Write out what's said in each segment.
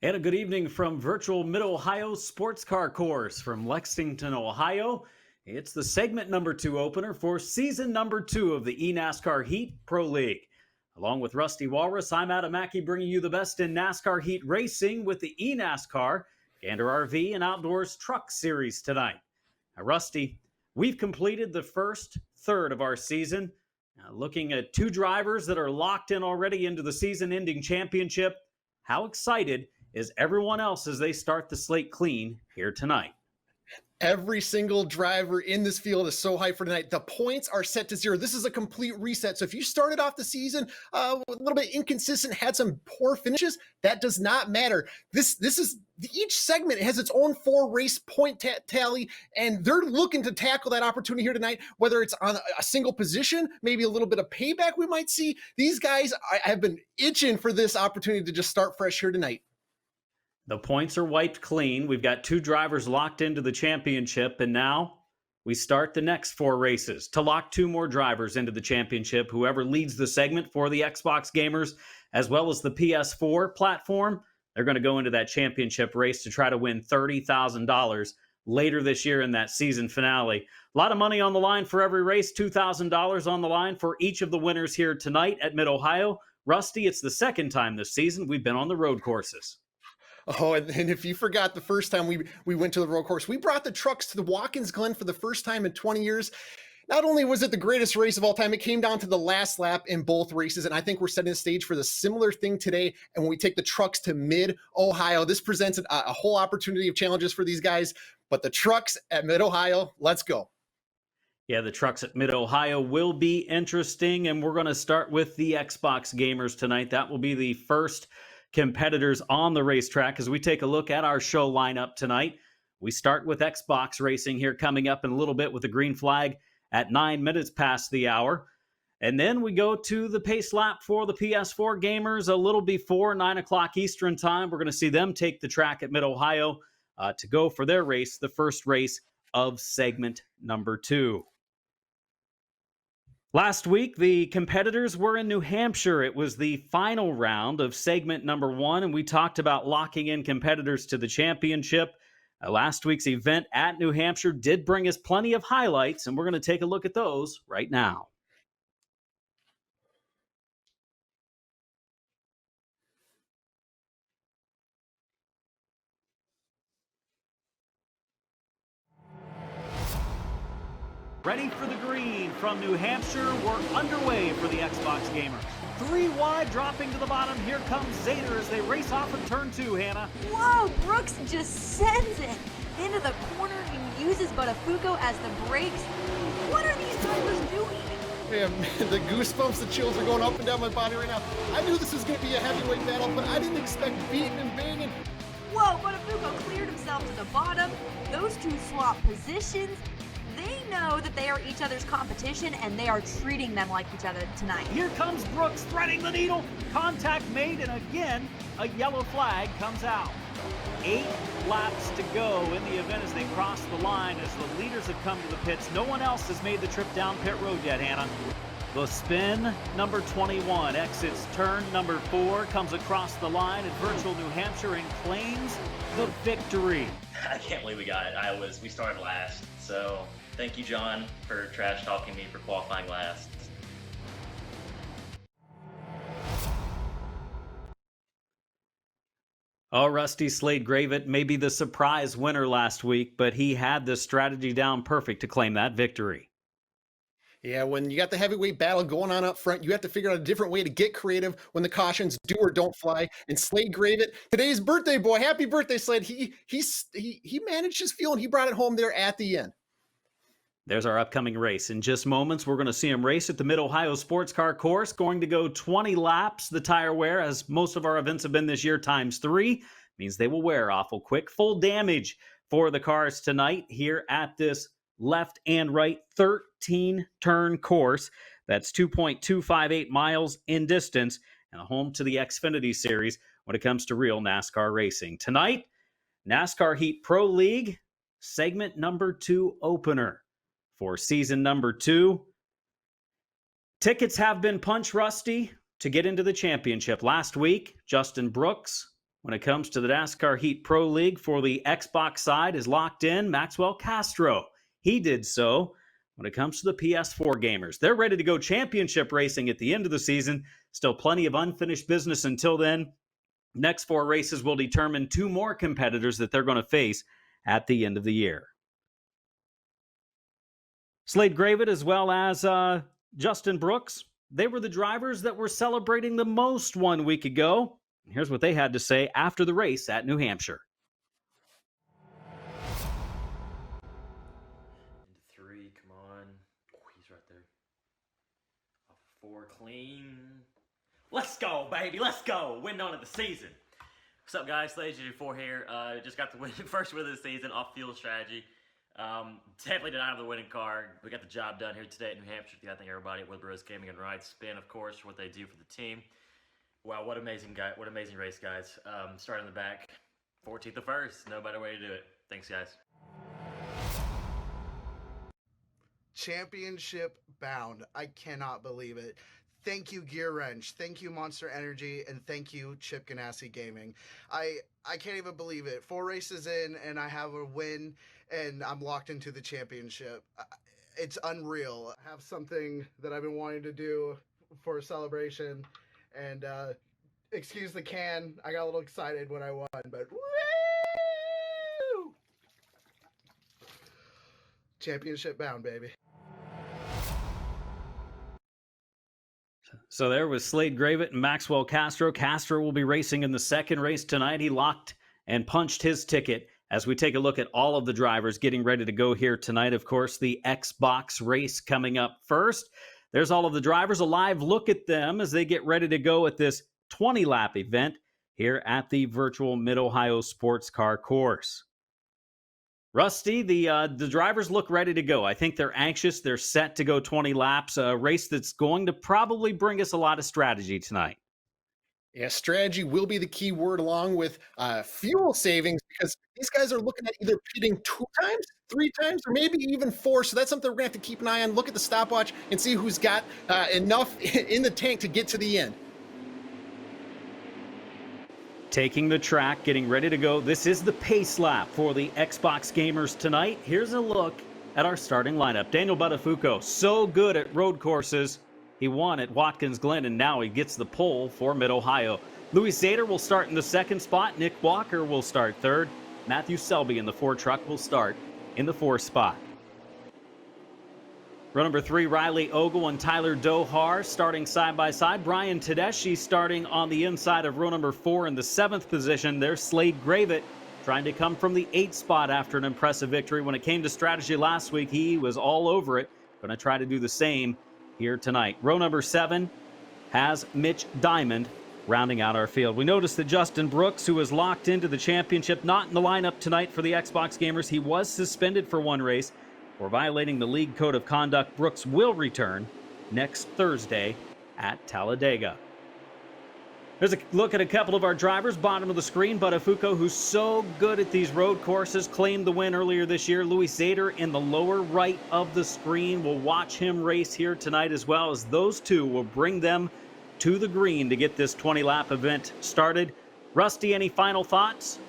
And a good evening from virtual Mid-Ohio Sports Car Course from Lexington, Ohio. It's the segment number 2 opener for season number 2 of the eNASCAR Heat Pro League. Along with Rusty Walrus, I'm Adam Mackey bringing you the best in NASCAR Heat racing with the eNASCAR Gander RV and Outdoors Truck Series tonight. Now, Rusty, we've completed the first third of our season. Now, looking at two drivers that are locked in already into the season-ending championship. How excited is everyone else as they start the slate clean here tonight? Every single driver in this field is so hyped for tonight. The points are set to 0. This is a complete reset. So if you started off the season a little bit inconsistent, had some poor finishes, that does not matter. This is each segment has its own 4-race point tally, and they're looking to tackle that opportunity here tonight, whether it's on a single position, maybe a little bit of payback we might see. These guys have been itching for this opportunity to just start fresh here tonight. The points are wiped clean. We've got two drivers locked into the championship, and now we start the next 4 races to lock 2 more drivers into the championship. Whoever leads the segment for the Xbox gamers, as well as the PS4 platform, they're going to go into that championship race to try to win $30,000 later this year in that season finale. A lot of money on the line for every race, $2,000 on the line for each of the winners here tonight at Mid-Ohio. Rusty, it's the second time this season we've been on the road courses. Oh, and if you forgot the first time we went to the road course, we brought the trucks to the Watkins Glen for the first time in 20 years. Not only was it the greatest race of all time, it came down to the last lap in both races, and I think we're setting the stage for the similar thing today. And when we take the trucks to Mid-Ohio, this presents a whole opportunity of challenges for these guys. But the trucks at Mid-Ohio, let's go. Yeah, the trucks at Mid-Ohio will be interesting, and we're going to start with the Xbox gamers tonight. That will be the first competitors on the racetrack as we take a look at our show lineup tonight. We start with Xbox racing here coming up in a little bit with the green flag at 9 minutes past the hour. And then we go to the pace lap for the PS4 gamers a little before 9 o'clock Eastern time. We're going to see them take the track at Mid-Ohio to go for their race, the first race of segment number 2. Last week, the competitors were in New Hampshire. It was the final round of segment number 1, and we talked about locking in competitors to the championship. Last week's event at New Hampshire did bring us plenty of highlights, and we're going to take a look at those right now. Ready for the green from New Hampshire. We're underway for the Xbox gamer. 3 wide, dropping to the bottom. Here comes Zader as they race off in turn 2, Hannah. Whoa, Brooks just sends it into the corner and uses Buttafuoco as the brakes. What are these drivers doing? Man, the goosebumps, the chills are going up and down my body right now. I knew this was going to be a heavyweight battle, but I didn't expect beating and banging. Whoa, Buttafuoco cleared himself to the bottom. Those two swap positions. They know that they are each other's competition, and they are treating them like each other tonight. Here comes Brooks threading the needle. Contact made, and again, a yellow flag comes out. 8 laps to go in the event as they cross the line. As the leaders have come to the pits, no one else has made the trip down pit road yet, Hannah. The spin, number 21, exits turn number 4, comes across the line in virtual New Hampshire and claims the victory. I can't believe we got it. We started last, so thank you, John, for trash talking me for qualifying last. Oh, Rusty Slade Gravett may be the surprise winner last week, but he had the strategy down perfect to claim that victory. Yeah, when you got the heavyweight battle going on up front, you have to figure out a different way to get creative when the cautions do or don't fly. And Slade Gravett, today's birthday boy, happy birthday, Slade. He managed his field and he brought it home there at the end. There's our upcoming race. In just moments, we're going to see him race at the Mid-Ohio Sports Car Course, going to go 20 laps. The tire wear, as most of our events have been this year, times 3, means they will wear awful quick. Full damage for the cars tonight here at this left and right 13-turn course. That's 2.258 miles in distance and a home to the Xfinity Series when it comes to real NASCAR racing. Tonight, NASCAR Heat Pro League, segment number 2 opener for season number 2. Tickets have been punched, Rusty, to get into the championship. Last week, Justin Brooks when it comes to the NASCAR Heat Pro League for the Xbox side is locked in. Maxwell Castro. He did so. When it comes to the PS4 gamers, they're ready to go championship racing at the end of the season. Still plenty of unfinished business until then. Next 4 races will determine 2 more competitors that they're going to face at the end of the year. Slade Gravett as well as Justin Brooks, they were the drivers that were celebrating the most 1 week ago. Here's what they had to say after the race at New Hampshire. Into 3, come on. Oh, he's right there. 4, clean. Let's go, baby. Let's go. Win on of the season. What's up, guys? Slade GG4 here. Just got the first win of the season off Fuel Strategy. Definitely did not have the winning car. We got the job done here today at New Hampshire. I think everybody at Woodbridge Gaming and Ride Spin, of course, for what they do for the team. Wow, what amazing race, guys. Starting in the back, 14th to 1st. No better way to do it. Thanks, guys. Championship bound. I cannot believe it. Thank you, Gear Wrench. Thank you, Monster Energy, and thank you, Chip Ganassi Gaming. I can't even believe it. 4 races in, and I have a win, and I'm locked into the championship. It's unreal. I have something that I've been wanting to do for a celebration, and excuse the can. I got a little excited when I won, but woo! Championship bound, baby. So there was Slade Gravett and Maxwell Castro. Castro will be racing in the second race tonight. He locked and punched his ticket as we take a look at all of the drivers getting ready to go here tonight. Of course, the Xbox race coming up first. There's all of the drivers. A live look at them as they get ready to go at this 20-lap event here at the virtual Mid-Ohio Sports Car Course. Rusty, the drivers look ready to go. I think they're anxious. They're set to go 20 laps, a race that's going to probably bring us a lot of strategy tonight. Yeah, strategy will be the key word along with fuel savings, because these guys are looking at either pitting 2 times, 3 times, or maybe even 4. So that's something we're going to have to keep an eye on. Look at the stopwatch and see who's got enough in the tank to get to the end. Taking the track, getting ready to go. This is the pace lap for the Xbox gamers tonight. Here's a look at our starting lineup. Daniel Buttafuoco, so good at road courses. He won at Watkins Glen, and now he gets the pole for Mid-Ohio. Louis Zader will start in the 2nd spot. Nick Walker will start 3rd. Matthew Selby in the 4 truck will start in the 4th spot. Row number 3, Riley Ogle and Tyler Dohar starting side by side. Brian Tedeschi starting on the inside of row number 4 in the 7th position. There's Slade Gravett trying to come from the 8th spot after an impressive victory. When it came to strategy last week, he was all over it. Going to try to do the same here tonight. Row number 7 has Mitch Diamond rounding out our field. We noticed that Justin Brooks, who was locked into the championship, not in the lineup tonight for the Xbox gamers. He was suspended for 1 race. For violating the league code of conduct. Brooks will return next Thursday at Talladega. There's a look at a couple of our drivers. Bottom of the screen, Buttafuoco, who's so good at these road courses, claimed the win earlier this year. Louis Zader in the lower right of the screen. We'll watch him race here tonight, as well as those two will bring them to the green to get this 20-lap event started. Rusty, any final thoughts?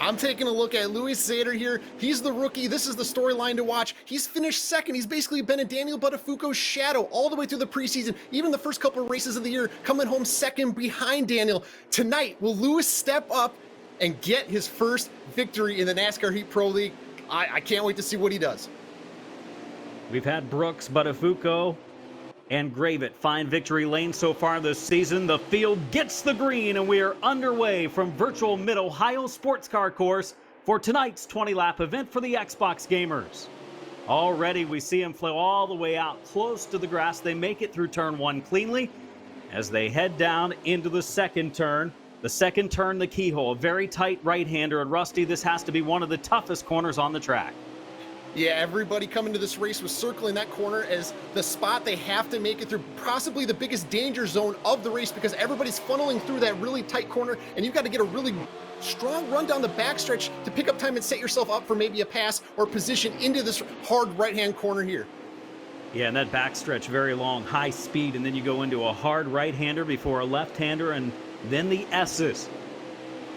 I'm taking a look at Louis Zader here. He's the rookie. This is the storyline to watch. He's finished 2nd. He's basically been in Daniel Buttafuoco's shadow all the way through the preseason, even the first couple of races of the year, coming home 2nd behind Daniel. Tonight, will Louis step up and get his first victory in the NASCAR Heat Pro League? I can't wait to see what he does. We've had Brooks, Buttafuoco, and Gravett find victory lane so far this season. The field gets the green, and we are underway from virtual Mid-Ohio Sports Car Course for tonight's 20-lap event for the Xbox gamers. Already we see them flow all the way out close to the grass. They make it through turn 1 cleanly as they head down into the 2nd turn. The 2nd turn, the keyhole, a very tight right-hander. And Rusty, this has to be one of the toughest corners on the track. Yeah, everybody coming to this race was circling that corner as the spot they have to make it through, possibly the biggest danger zone of the race, because everybody's funneling through that really tight corner, and you've got to get a really strong run down the backstretch to pick up time and set yourself up for maybe a pass or position into this hard right-hand corner here. Yeah, and that backstretch, very long, high speed, and then you go into a hard right-hander before a left-hander, and then the S's.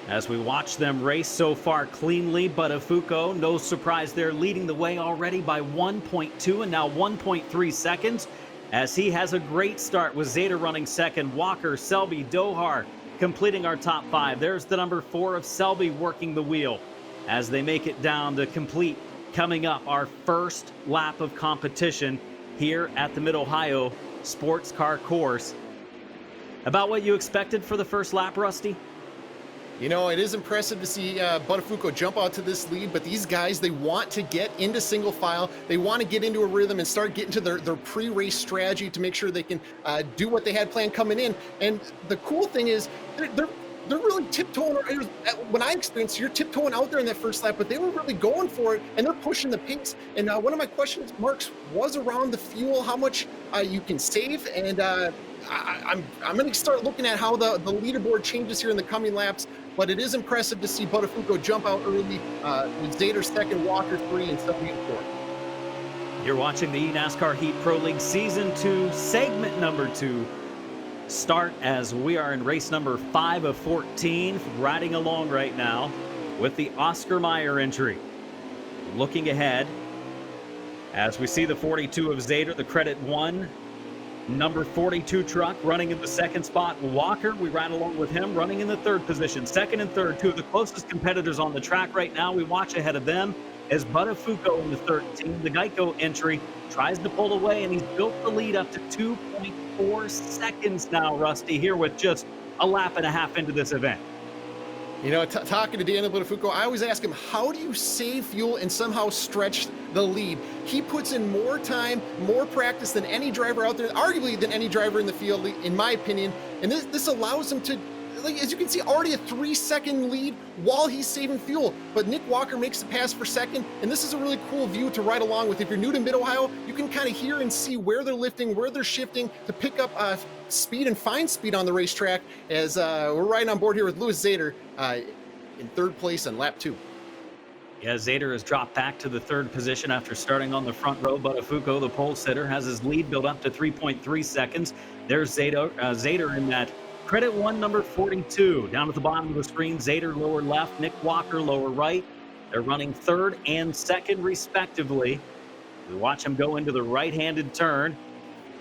As we watch them race so far cleanly, Buttafuoco, no surprise they're leading the way already by 1.2 and now 1.3 seconds. As he has a great start with Zader running second, Walker, Selby, Dohar completing our top 5. There's the number 4 of Selby working the wheel as they make it down to complete coming up our first lap of competition here at the Mid-Ohio Sports Car Course. About what you expected for the first lap, Rusty? You know, it is impressive to see Buttafuoco jump out to this lead, but these guys, they want to get into single file. They want to get into a rhythm and start getting to their pre-race strategy to make sure they can do what they had planned coming in. And the cool thing is, they're really tiptoeing. When I experienced, you're tiptoeing out there in that first lap, but they were really going for it, and they're pushing the pace. And one of my questions, Marks, was around the fuel, how much you can save, and I'm going to start looking at how the leaderboard changes here in the coming laps. But it is impressive to see Buttafuoco jump out early with Zader second, Walker 3, and Selby 4. You're watching the eNASCAR Heat Pro League Season 2, segment number 2. Start as we are in race number 5 of 14, riding along right now with the Oscar Mayer entry. Looking ahead, as we see the 42 of Zader, the Credit 1, number 42 truck running in the second spot. Walker, we ride along with him, running in the third position. Second and third, two of the closest competitors on the track right now. We watch ahead of them as Buttafuoco in the 13. The Geico entry tries to pull away, and he's built the lead up to 2.4 seconds now, Rusty, here with just a lap and a half into this event. You know, talking to Daniel Buttafuoco, I always ask him, how do you save fuel and somehow stretch the lead? He puts in more time, more practice than any driver out there, arguably than any driver in the field, in my opinion. And this allows him to, like, as you can see, already a 3-second lead while he's saving fuel. But Nick Walker makes the pass for second, and this is a really cool view to ride along with. If you're new to Mid-Ohio, you can kind of hear and see where they're lifting, where they're shifting to pick up speed and find speed on the racetrack, as we're riding on board here with Louis Zader in third place on lap 2. Yeah, Zader has dropped back to the third position after starting on the front row. Buttafuoco, the pole sitter, has his lead built up to 3.3 seconds. There's Zader in that Credit 1, number 42. Down at the bottom of the screen, Zader lower left, Nick Walker lower right. They're running third and second, respectively. We watch him go into the right-handed turn.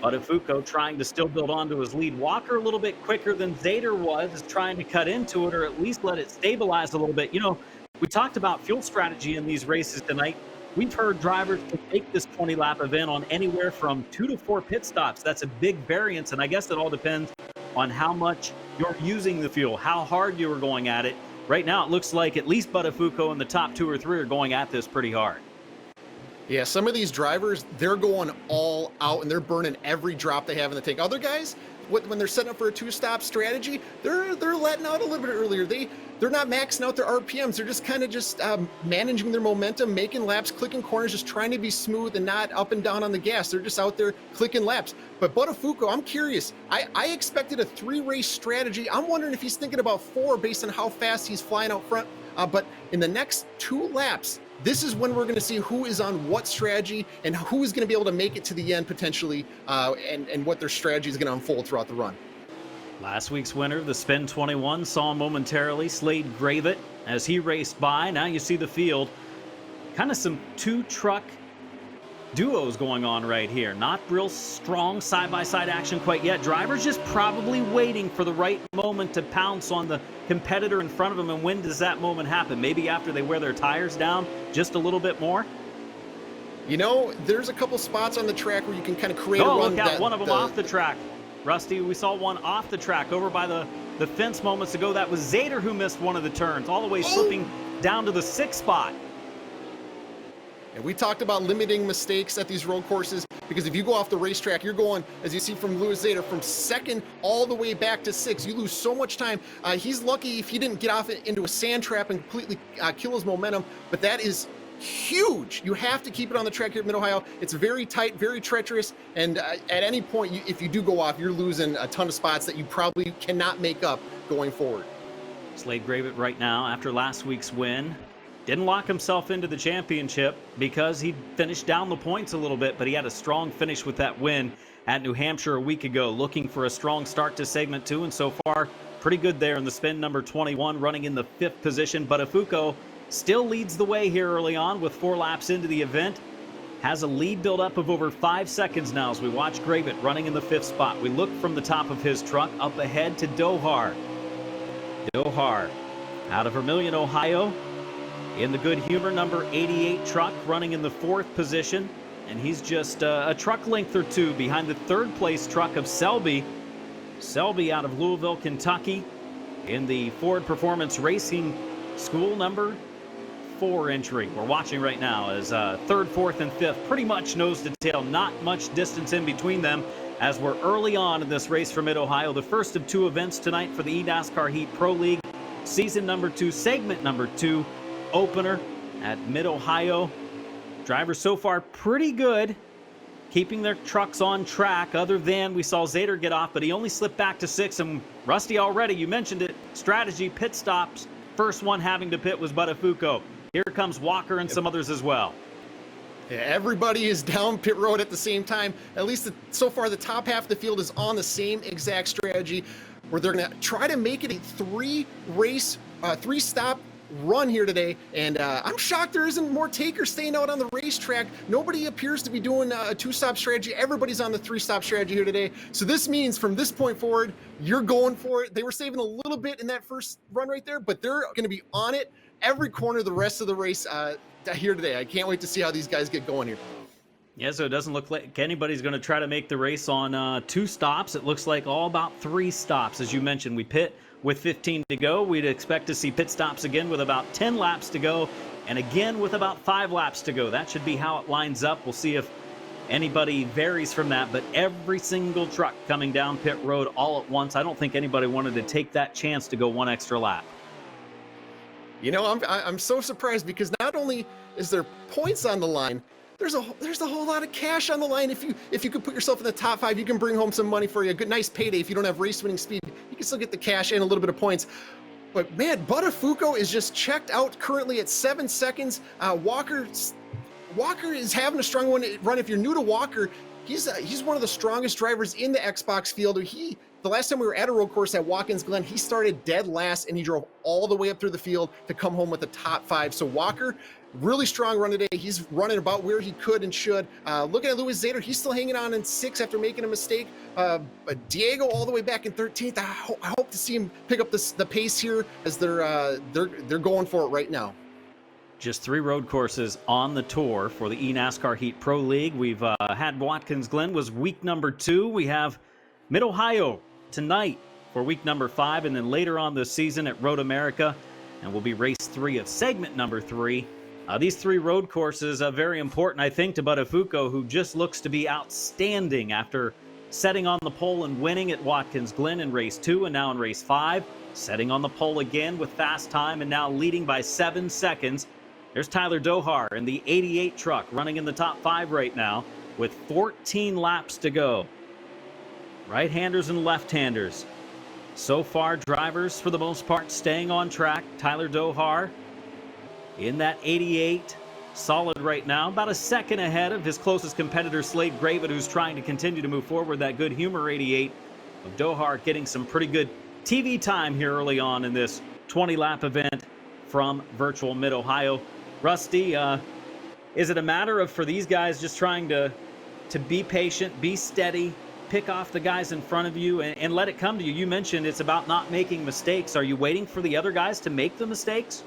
Buttafuoco trying to still build onto his lead. Walker a little bit quicker than Zader was, is trying to cut into it or at least let it stabilize a little bit. You know, we talked about fuel strategy in these races tonight. We've heard drivers can take this 20-lap event on anywhere from 2 to 4 pit stops. That's a big variance, and I guess it all depends on how much you're using the fuel, how hard you are going at it. Right now, it looks like at least Buttafuoco and the top 2 or 3 are going at this pretty hard. Yeah, some of these drivers, they're going all out and they're burning every drop they have in the tank. Other guys, when they're setting up for a 2-stop strategy, they're letting out a little bit earlier. They're not maxing out their RPMs. They're just kind of managing their momentum, making laps, clicking corners, just trying to be smooth and not up and down on the gas. They're just out there clicking laps. But Buttafuoco, I'm curious. I expected a 3-race strategy. I'm wondering if he's thinking about 4 based on how fast he's flying out front. But in the next 2 laps, this is when we're going to see who is on what strategy and who is going to be able to make it to the end potentially, and what their strategy is going to unfold throughout the run. Last week's winner, the Spin 21, saw momentarily Slade Gravett as he raced by. Now you see the field. Kind of some 2-truck duos going on right here. Not real strong side-by-side action quite yet. Drivers just probably waiting for the right moment to pounce on the competitor in front of them. And when does that moment happen? Maybe after they wear their tires down just a little bit more? You know, there's a couple spots on the track where you can kind of create a run. run. Look out, one of them off the track. Rusty, we saw one off the track over by the fence moments ago. That was Zader who missed one of the turns, all the way slipping down to the 6th spot. And we talked about limiting mistakes at these road courses, because if you go off the racetrack, you're going, as you see from Louis Zader, from 2nd all the way back to 6th. You lose so much time. He's lucky if he didn't get off into a sand trap and completely kill his momentum, but that is huge. You have to keep it on the track here at Mid-Ohio. It's very tight, very treacherous, and at any point, if you do go off, you're losing a ton of spots that you probably cannot make up going forward. Slade Gravett right now, after last week's win, didn't lock himself into the championship because he finished down the points a little bit, but he had a strong finish with that win at New Hampshire a week ago. Looking for a strong start to segment 2, and so far pretty good there in the spin. Number 21 running in the 5th position. Buttafuoco still leads the way here early on with 4 laps into the event. Has a lead build up of over 5 seconds now as we watch Gravett running in the 5th spot. We look from the top of his truck up ahead to Dohar. Dohar out of Vermillion, Ohio, in the Good Humor number 88 truck running in the 4th position. And he's just a truck length or 2 behind the 3rd place truck of Selby. Selby out of Louisville, Kentucky in the Ford Performance Racing School number 4 entry. We're watching right now as 3rd, 4th, and 5th pretty much nose to tail. Not much distance in between them as we're early on in this race for Mid-Ohio. The first of 2 events tonight for the eNASCAR Heat Pro League. Season number 2, segment number 2, opener at Mid-Ohio. Drivers so far pretty good, keeping their trucks on track, other than we saw Zader get off, but he only slipped back to 6th. And Rusty, already, you mentioned it, strategy, pit stops. First one having to pit was Buttafuoco. Here comes Walker and some others as well. Yeah, everybody is down pit road at the same time. At least so far, the top half of the field is on the same exact strategy, where they're going to try to make it a 3-stop run here today. And I'm shocked there isn't more takers staying out on the racetrack. Nobody appears to be doing a 2-stop strategy. Everybody's on the 3-stop strategy here today. So this means from this point forward, you're going for it. They were saving a little bit in that first run right there, but they're going to be on it every corner the rest of the race here today. I can't wait to see how these guys get going here. Yeah, so it doesn't look like anybody's going to try to make the race on 2 stops. It looks like all about 3 stops. As you mentioned, we pit with 15 to go. We'd expect to see pit stops again with about 10 laps to go, and again with about 5 laps to go. That should be how it lines up. We'll see if anybody varies from that, but every single truck coming down pit road all at once. I don't think anybody wanted to take that chance to go 1 extra lap. You know, I'm so surprised because not only is there points on the line, there's a whole lot of cash on the line. If you could put yourself in the top 5, you can bring home some money for you. A good, nice payday. If you don't have race winning speed, you can still get the cash and a little bit of points. But man, Buttafuoco is just checked out currently at 7 seconds. Walker is having a strong run. If you're new to Walker, he's one of the strongest drivers in the Xbox field. The last time we were at a road course at Watkins Glen, he started dead last and he drove all the way up through the field to come home with the top 5. So Walker, really strong run today. He's running about where he could and should. Looking at Louis Zader, he's still hanging on in 6th after making a mistake. Diego all the way back in 13th. I hope to see him pick up the pace here as they're going for it right now. Just 3 road courses on the tour for the eNASCAR Heat Pro League. We've had Watkins Glen was week number 2. We have Mid-Ohio tonight for week number 5, and then later on this season at Road America, and will be race 3 of segment number 3. These 3 road courses are very important, I think, to Buttafuoco, who just looks to be outstanding after setting on the pole and winning at Watkins Glen in race 2 and now in race 5, setting on the pole again with fast time and now leading by 7 seconds. There's Tyler Dohar in the 88 truck running in the top 5 right now with 14 laps to go. Right-handers and left-handers. So far, drivers, for the most part, staying on track. Tyler Dohar in that 88, solid right now. About a second ahead of his closest competitor, Slade Gravett, who's trying to continue to move forward. That Good Humor 88 of Dohar getting some pretty good TV time here early on in this 20-lap event from virtual Mid-Ohio. Rusty, is it a matter of, for these guys, just trying to be patient, be steady, pick off the guys in front of you and let it come to you? You mentioned it's about not making mistakes. Are you waiting for the other guys to make the mistakes?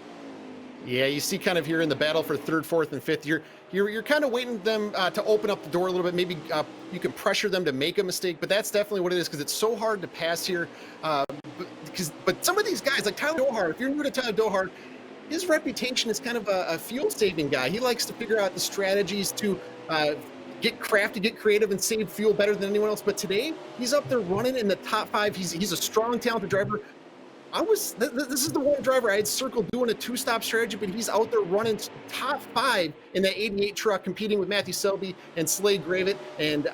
Yeah, you see kind of here in the battle for 3rd, 4th, and 5th, you're kind of waiting them to open up the door a little bit. Maybe you can pressure them to make a mistake, but that's definitely what it is because it's so hard to pass here. But some of these guys, like Tyler Dohar, if you're new to Tyler Dohar, his reputation is kind of a fuel-saving guy. He likes to figure out the strategies to get crafty, get creative, and save fuel better than anyone else. But today, he's up there running in the top 5. He's a strong, talented driver. This is the one driver I had circled doing a 2-stop strategy, but he's out there running top 5 in that 88 truck, competing with Matthew Selby and Slade Gravett. And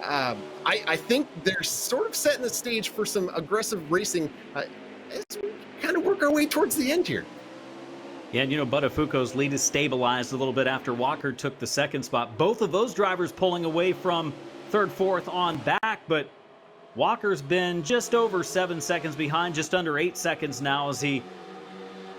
I think they're sort of setting the stage for some aggressive racing as we kind of work our way towards the end here. Yeah, and you know, Buttafuoco's lead is stabilized a little bit after Walker took the 2nd spot. Both of those drivers pulling away from 3rd, 4th on back, but Walker's been just over 7 seconds behind, just under 8 seconds now, as he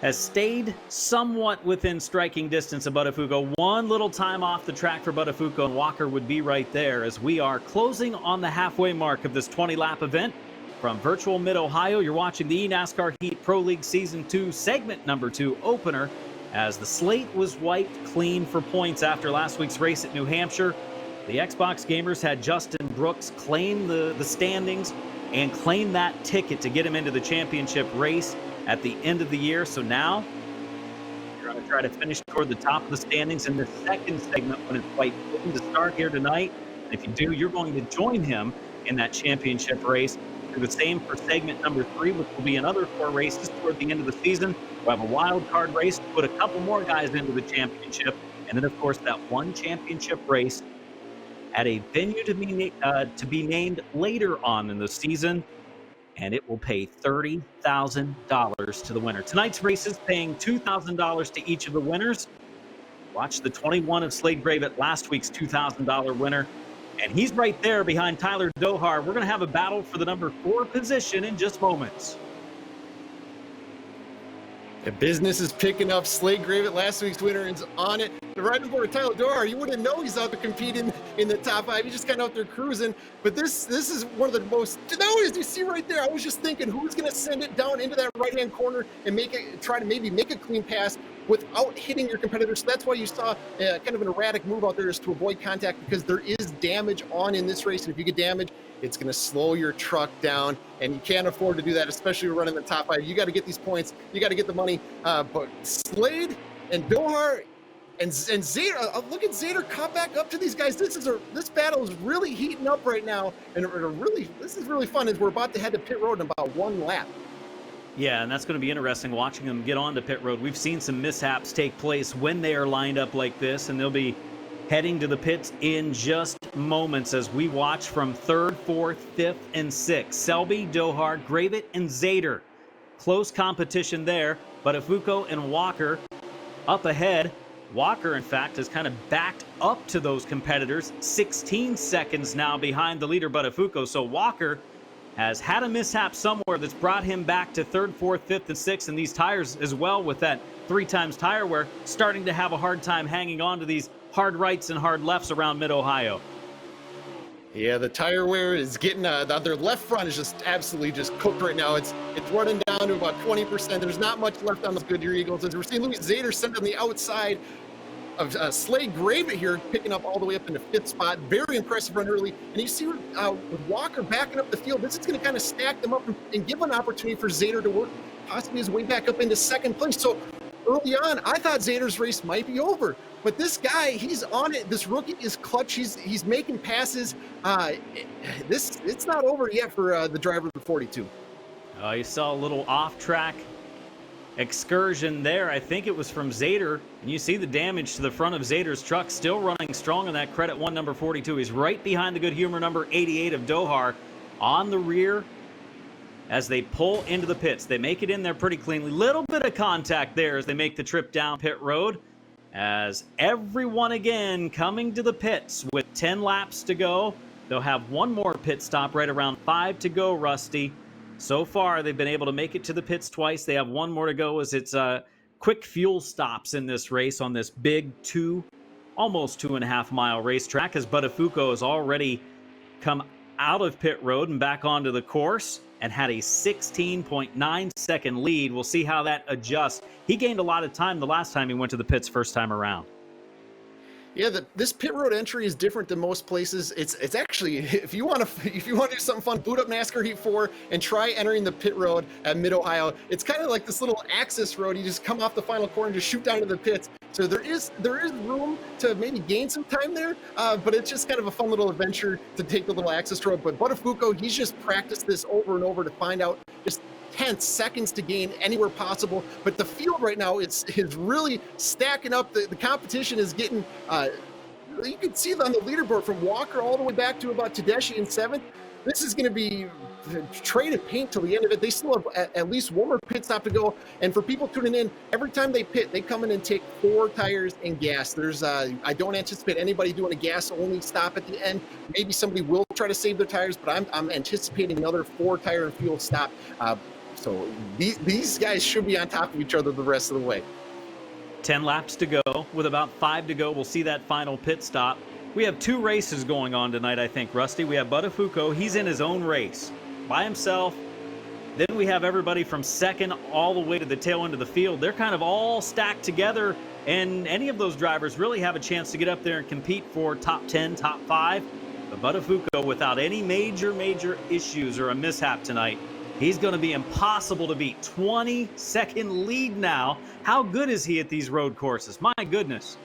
has stayed somewhat within striking distance of Buttafuoco. One little time off the track for Buttafuoco, and Walker would be right there as we are closing on the halfway mark of this 20-lap event. From virtual Mid-Ohio, you're watching the eNASCAR Heat Pro League Season 2, segment number 2 opener, as the slate was wiped clean for points after last week's race at New Hampshire. The Xbox gamers had Justin Brooks claim the standings and claim that ticket to get him into the championship race at the end of the year. So now you're going to try to finish toward the top of the standings in the second segment when it's quite fitting to start here tonight. And if you do, you're going to join him in that championship race. Do the same for segment number 3, which will be another 4 races toward the end of the season. We'll have a wild card race to put a couple more guys into the championship. And then, of course, that one championship race at a venue to be named later on in the season, and it will pay $30,000 to the winner. Tonight's race is paying $2,000 to each of the winners. Watch the 21 of Slade Gravett, last week's $2,000 winner, and he's right there behind Tyler Dohar. We're going to have a battle for the number 4 position in just moments. The business is picking up. Slade Gravett, last week's winner, is on it. The riding board, Tyler Dohar, you wouldn't know he's out there competing in the top 5. He's just kind of out there cruising. But this is one of the most, as you see right there, I was just thinking, who's going to send it down into that right-hand corner and try to maybe make a clean pass without hitting your competitor. So that's why you saw kind of an erratic move out there, is to avoid contact, because there is damage on in this race. And if you get damage, it's going to slow your truck down, and you can't afford to do that, especially running the top 5. You got to get these points. You got to get the money. But Slade and Dohar and Zader, look at Zader caught back up to these guys. This battle is really heating up right now, and this is really fun as we're about to head to pit road in about 1 lap. Yeah, and that's going to be interesting watching them get onto pit road. We've seen some mishaps take place when they are lined up like this, and they'll be heading to the pits in just moments as we watch from 3rd, 4th, 5th, and 6th. Selby, Dohar, Gravett, and Zader. Close competition there. Buttafuoco and Walker up ahead. Walker, in fact, has kind of backed up to those competitors. 16 seconds now behind the leader, Buttafuoco. So Walker has had a mishap somewhere that's brought him back to 3rd, 4th, 5th, and 6th. And these tires as well, with that 3 times tire wear, starting to have a hard time hanging on to these hard rights and hard lefts around Mid-Ohio. Yeah, the tire wear is getting, their left front is just absolutely just cooked right now. It's running down to about 20%. There's not much left on those Goodyear Eagles. As we're seeing Louis Zader sent on the outside of Slade Gravett here, picking up all the way up into 5th spot. Very impressive run early. And you see with Walker backing up the field, this is going to kind of stack them up and give an opportunity for Zader to work possibly his way back up into 2nd place. So early on, I thought Zader's race might be over. But this guy, he's on it. This rookie is clutch. He's making passes. It's not over yet for the driver of the 42. You saw a little off-track excursion there. I think it was from Zader. And you see the damage to the front of Zader's truck, still running strong on that credit 1 number 42. He's right behind the Good Humor number 88 of Dohar on the rear as they pull into the pits. They make it in there pretty cleanly. Little bit of contact there as they make the trip down pit road, as everyone again coming to the pits with 10 laps to go. They'll have one more pit stop right around 5 to go, Rusty. So far, they've been able to make it to the pits twice. They have one more to go, as it's quick fuel stops in this race on this big almost 2.5 mile racetrack, as Buttafuoco has already come out of pit road and back onto the course and had a 16.9 second lead. We'll see how that adjusts. He gained a lot of time the last time he went to the pits first time around. Yeah, this pit road entry is different than most places. It's actually, if you want to do something fun, boot up NASCAR Heat 4 and try entering the pit road at Mid-Ohio. It's kind of like this little access road. You just come off the final corner and just shoot down to the pits. So there is room to maybe gain some time there, but it's just kind of a fun little adventure to take the little access road. But Buttafuoco, he's just practiced this over and over to find out just 10 seconds to gain anywhere possible. But the field right now is really stacking up. The competition is getting, you can see on the leaderboard from Walker all the way back to about Tedeschi in 7th. This is going to be traded paint till the end of it. They still have at least one more pit stop to go. And for people tuning in, every time they pit, they come in and take 4 tires and gas. I don't anticipate anybody doing a gas only stop at the end. Maybe somebody will try to save their tires, but I'm anticipating another 4 tire and fuel stop. So these guys should be on top of each other the rest of the way. 10 laps to go. With about 5 to go, we'll see that final pit stop. We have 2 races going on tonight, I think, Rusty. We have Buttafuoco. He's in his own race by himself. Then we have everybody from second all the way to the tail end of the field. They're kind of all stacked together, and any of those drivers really have a chance to get up there and compete for top 10, top 5. But Buttafuoco, without any major issues or a mishap tonight, he's going to be impossible to beat. 20-second lead now. How good is he at these road courses? My goodness.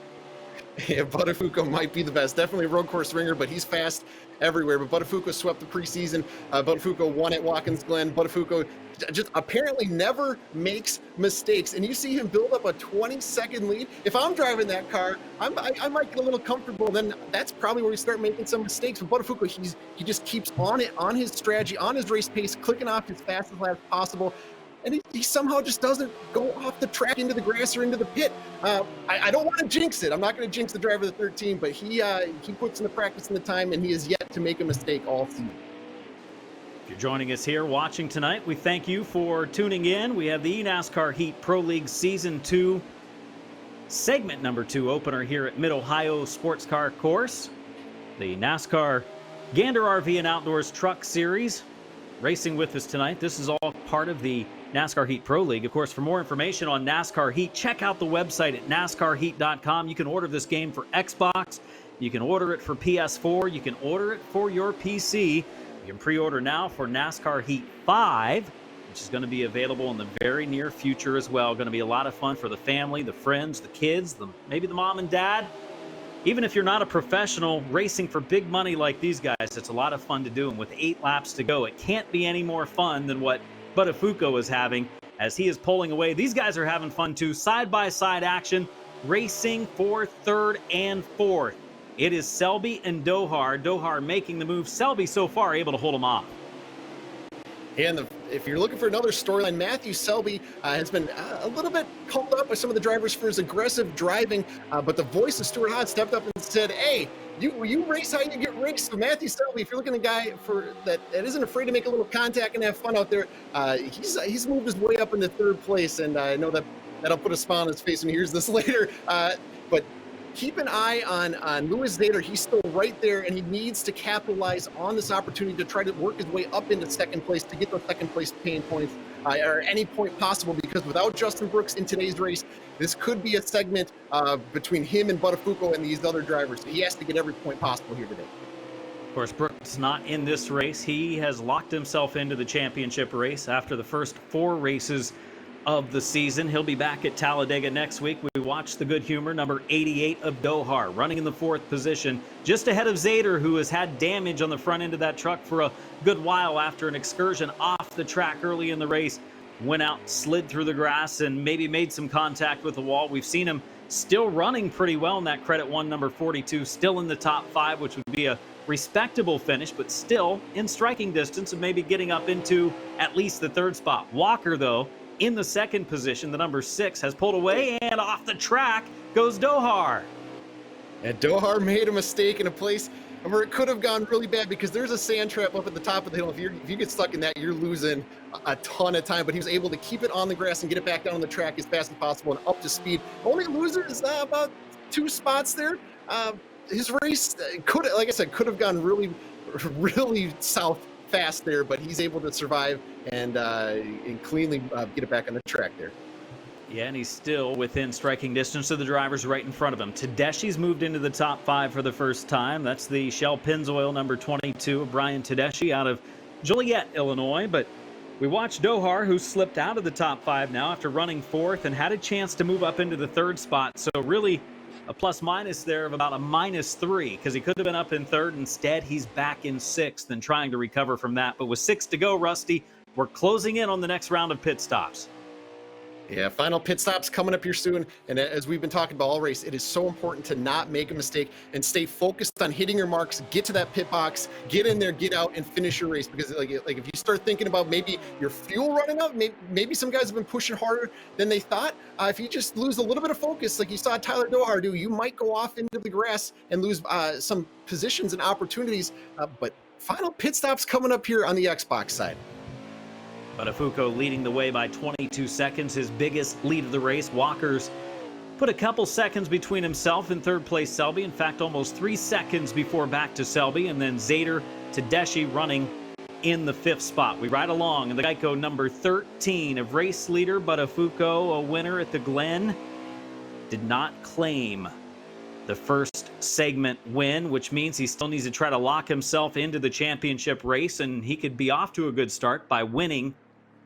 Yeah, Buttafuoco might be the best. Definitely a road course ringer, but he's fast everywhere. But Buttafuoco swept the preseason. Buttafuoco won at Watkins Glen. Buttafuoco just apparently never makes mistakes. And you see him build up a 20-second lead. If I'm driving that car, I might get a little comfortable. Then that's probably where we start making some mistakes. But Buttafuoco, he just keeps on it, on his strategy, on his race pace, clicking off as fast as possible. And he somehow just doesn't go off the track into the grass or into the pit. I don't want to jinx it. I'm not going to jinx the driver of the 13, but he puts in the practice and the time, and he has yet to make a mistake all season. If you're joining us here watching tonight, we thank you for tuning in. We have the eNASCAR Heat Pro League Season 2, segment number 2 opener here at Mid-Ohio Sports Car Course. The NASCAR Gander RV and Outdoors Truck Series racing with us tonight. This is all part of the NASCAR Heat Pro League. Of course, for more information on NASCAR Heat, check out the website at NASCARheat.com. You can order this game for Xbox. You can order it for PS4. You can order it for your PC. You can pre-order now for NASCAR Heat 5, which is going to be available in the very near future as well. Going to be a lot of fun for the family, the friends, the kids, maybe the mom and dad. Even if you're not a professional racing for big money like these guys, it's a lot of fun to do. And with 8 laps to go, it can't be any more fun than what Buttafuoco is having as he is pulling away. These guys are having fun too. Side-by-side action, racing for 3rd and 4th. It is Selby and Dohar. Dohar making the move. Selby so far able to hold him off. And if you're looking for another storyline, Matthew Selby has been a little bit called up by some of the drivers for his aggressive driving, but the voice of Stuart Haas stepped up and said, hey, you race how you get raced. So Matthew Selby, if you're looking at a guy that isn't afraid to make a little contact and have fun out there, he's moved his way up into 3rd place, and I know that'll put a smile on his face when he hears this later. But keep an eye on Louis Zader. He's still right there, and he needs to capitalize on this opportunity to try to work his way up into 2nd place to get those 2nd place pain points or any point possible, because without Justin Brooks in today's race, this could be a segment between him and Buttafuoco and these other drivers. So he has to get every point possible here today. Of course, Brooks not in this race. He has locked himself into the championship race after the first 4 races of the season. He'll be back at Talladega next week. We watched the good humor, number 88 of Dohar, running in the 4th position, just ahead of Zader, who has had damage on the front end of that truck for a good while after an excursion off the track early in the race. Went out, slid through the grass, and maybe made some contact with the wall. We've seen him still running pretty well in that Credit 1 number 42, still in the top 5, which would be a respectable finish, but still in striking distance of maybe getting up into at least the 3rd spot. Walker, though, in the 2nd position, the number 6, has pulled away, and off the track goes Dohar. And Dohar made a mistake in a place where it could have gone really bad, because there's a sand trap up at the top of the hill. If you get stuck in that, you're losing a ton of time. But he was able to keep it on the grass and get it back down on the track as fast as possible and up to speed. Only loser is about 2 spots there. His race could have gone really, really south fast there, but he's able to survive and cleanly get it back on the track there. Yeah, and he's still within striking distance of the drivers right in front of him. Tedeschi's moved into the top 5 for the first time. That's the Shell Pennzoil number 22 of Brian Tedeschi out of Joliet, Illinois. But we watched Dohar, who slipped out of the top 5 now after running 4th and had a chance to move up into the 3rd spot. So really a plus-minus there of about a -3, because he could have been up in 3rd. Instead, he's back in 6th and trying to recover from that. But with 6 to go, Rusty, we're closing in on the next round of pit stops. Yeah, final pit stops coming up here soon. And as we've been talking about all race, it is so important to not make a mistake and stay focused on hitting your marks, get to that pit box, get in there, get out, and finish your race. Because like if you start thinking about maybe your fuel running out, maybe some guys have been pushing harder than they thought. If you just lose a little bit of focus, like you saw Tyler Dohar do, you might go off into the grass and lose some positions and opportunities. But final pit stops coming up here on the Xbox side. Buttafuoco leading the way by 22 seconds, his biggest lead of the race. Walker's put a couple seconds between himself and third place Selby. In fact, almost 3 seconds before back to Selby. And then Zader Tedeschi running in the 5th spot. We ride along in the Geico number 13 of race leader Buttafuoco, a winner at the Glen. Did not claim the first segment win, which means he still needs to try to lock himself into the championship race, and he could be off to a good start by winning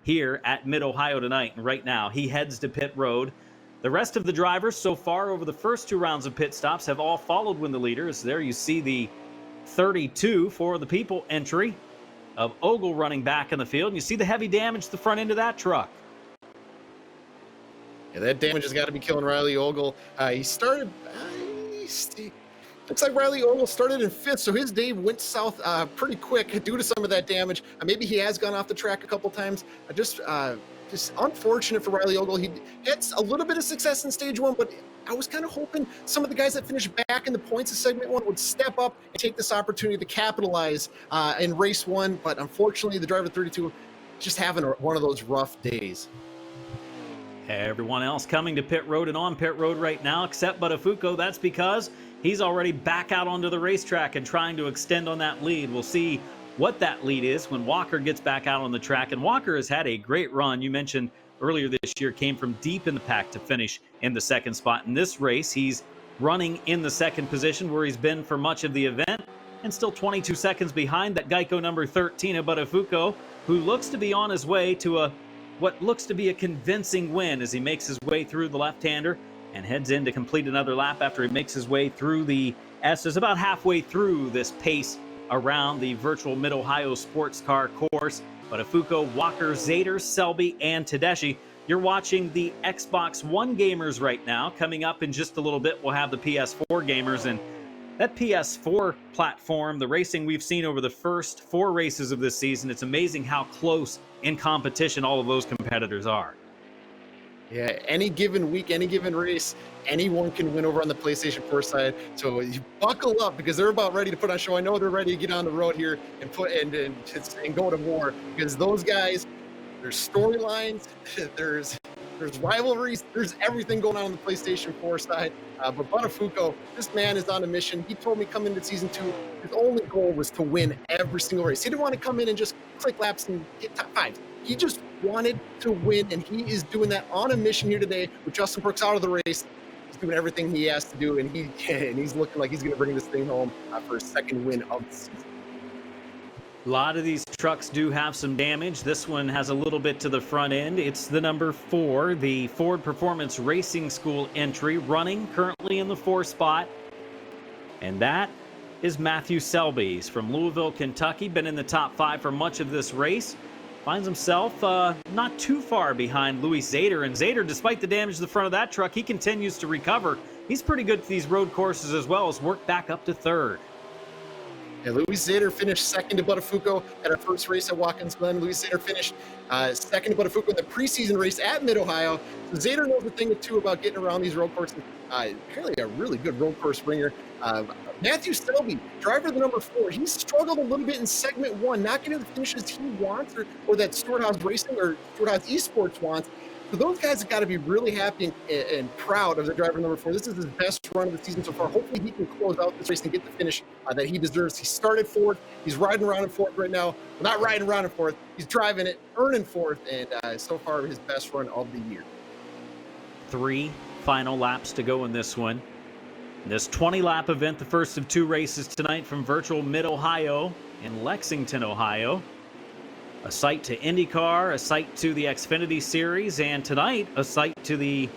here at Mid-Ohio tonight. And right now, he heads to pit road. The rest of the drivers so far over the first 2 rounds of pit stops have all followed when the leaders. There you see the 32 for the people entry of Ogle running back in the field. And you see the heavy damage to the front end of that truck. Yeah, that damage has got to be killing Riley Ogle. He started... Looks like Riley Ogle started in 5th, so his day went south pretty quick due to some of that damage. Maybe he has gone off the track a couple times. Just unfortunate for Riley Ogle. He had a little bit of success in stage 1, but I was kind of hoping some of the guys that finished back in the points of segment 1 would step up and take this opportunity to capitalize in race 1. But unfortunately, the driver 32 just having one of those rough days. Everyone else coming to pit road and on pit road right now except Buttafuoco. That's because he's already back out onto the racetrack and trying to extend on that lead. We'll see what that lead is when Walker gets back out on the track. And Walker has had a great run. You mentioned earlier this year came from deep in the pack to finish in the 2nd spot. In this race, he's running in the 2nd position where he's been for much of the event and still 22 seconds behind that Geico number 13 of Buttafuoco, who looks to be on his way to what looks to be a convincing win as he makes his way through the left-hander and heads in to complete another lap after he makes his way through the S's, about halfway through this pace around the virtual Mid-Ohio sports car course. Buttafuoco, Walker, Zader, Selby, and Tedeschi. You're watching the Xbox One gamers right now. Coming up in just a little bit, we'll have the PS4 gamers. And that PS4 platform, the racing we've seen over the first 4 races of this season, it's amazing how close in competition all of those competitors are. Yeah, any given week, any given race, anyone can win over on the PlayStation 4 side. So you buckle up because they're about ready to put on show. I know they're ready to get on the road here and and go to war because those guys, there's storylines, there's rivalries, there's everything going on the PlayStation 4 side. But Buttafuoco, this man is on a mission. He told me coming into season 2, his only goal was to win every single race. He didn't want to come in and just click laps and get top 5. He just wanted to win, and he is doing that on a mission here today with Justin Brooks out of the race. He's doing everything he has to do, and he's looking like he's going to bring this thing home for his 2nd win of the season. A lot of these trucks do have some damage. This one has a little bit to the front end. It's the number 4, the Ford Performance Racing School entry, running currently in the 4th spot. And that is Matthew Selby. He's from Louisville, Kentucky, been in the top 5 for much of this race. Finds himself not too far behind Louis Zader. And Zader, despite the damage to the front of that truck, he continues to recover. He's pretty good at these road courses as well as work back up to 3rd. Yeah, Louis Zader finished 2nd to Buttafuoco at our first race at Watkins Glen. Louis Zader finished 2nd to Buttafuoco in the preseason race at Mid-Ohio. So Zader knows a thing or two about getting around these road courses. Apparently a really good road course ringer. Matthew Selby, driver of the number 4, he struggled a little bit in segment 1, not getting the finishes he wants or that Storehouse Racing or Storehouse Esports wants. So those guys have got to be really happy and proud of the driver number 4. This is his best run of the season so far. Hopefully he can close out this race and get the finish that he deserves. He started 4th. He's riding around in 4th right now. Well, not riding around in 4th. He's driving it, earning 4th, and so far his best run of the year. 3 final laps to go in this one. This 20-lap event, the first of 2 races tonight from virtual Mid-Ohio in Lexington, Ohio. A site to IndyCar, a site to the Xfinity Series, and tonight a site to the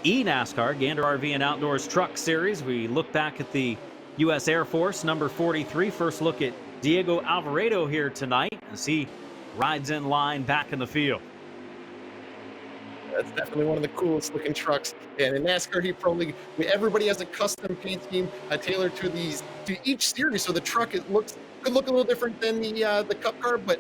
eNASCAR, Gander RV and Outdoors Truck Series. We look back at the U.S. Air Force, number 43. First look at Diego Alvarado here tonight as he rides in line back in the field. That's definitely one of the coolest looking trucks. And in NASCAR Heat Pro League, everybody has a custom paint scheme tailored to each series. So the truck could look a little different than the Cup car, but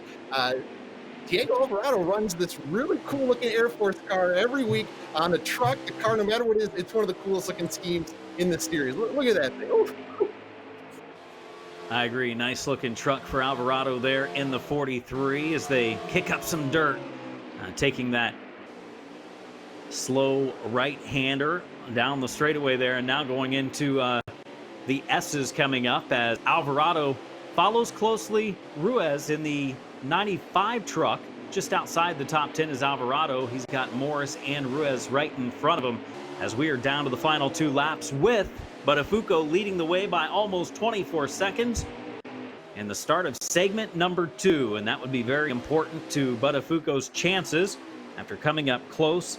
Diego Alvarado runs this really cool looking Air Force car every week on the truck, the car, no matter what it is. It's one of the coolest looking schemes in the series. Look at that thing. Oof. I agree. Nice looking truck for Alvarado there in the 43 as they kick up some dirt, taking that slow right-hander down the straightaway there, and now going into the S's coming up as Alvarado follows closely Ruiz in the 95 truck. Just outside the top 10 is Alvarado. He's got Morris and Ruiz right in front of him as we are down to the final 2 laps with Buttafuoco leading the way by almost 24 seconds. And the start of segment number 2, and that would be very important to Buttafuoco's chances after coming up close,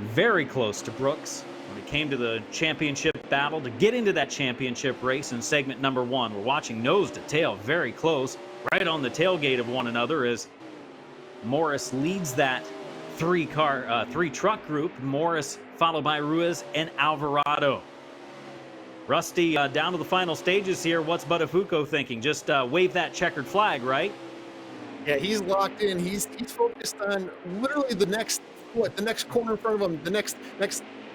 very close to Brooks when it came to the championship battle to get into that championship race in segment number 1. We're watching nose to tail very close, right on the tailgate of one another as Morris leads that 3-truck group. Morris followed by Ruiz and Alvarado. Rusty, down to the final stages here. What's Buttafuoco thinking? Just wave that checkered flag, right? Yeah, he's locked in. He's focused on literally the next corner in front of him. The next.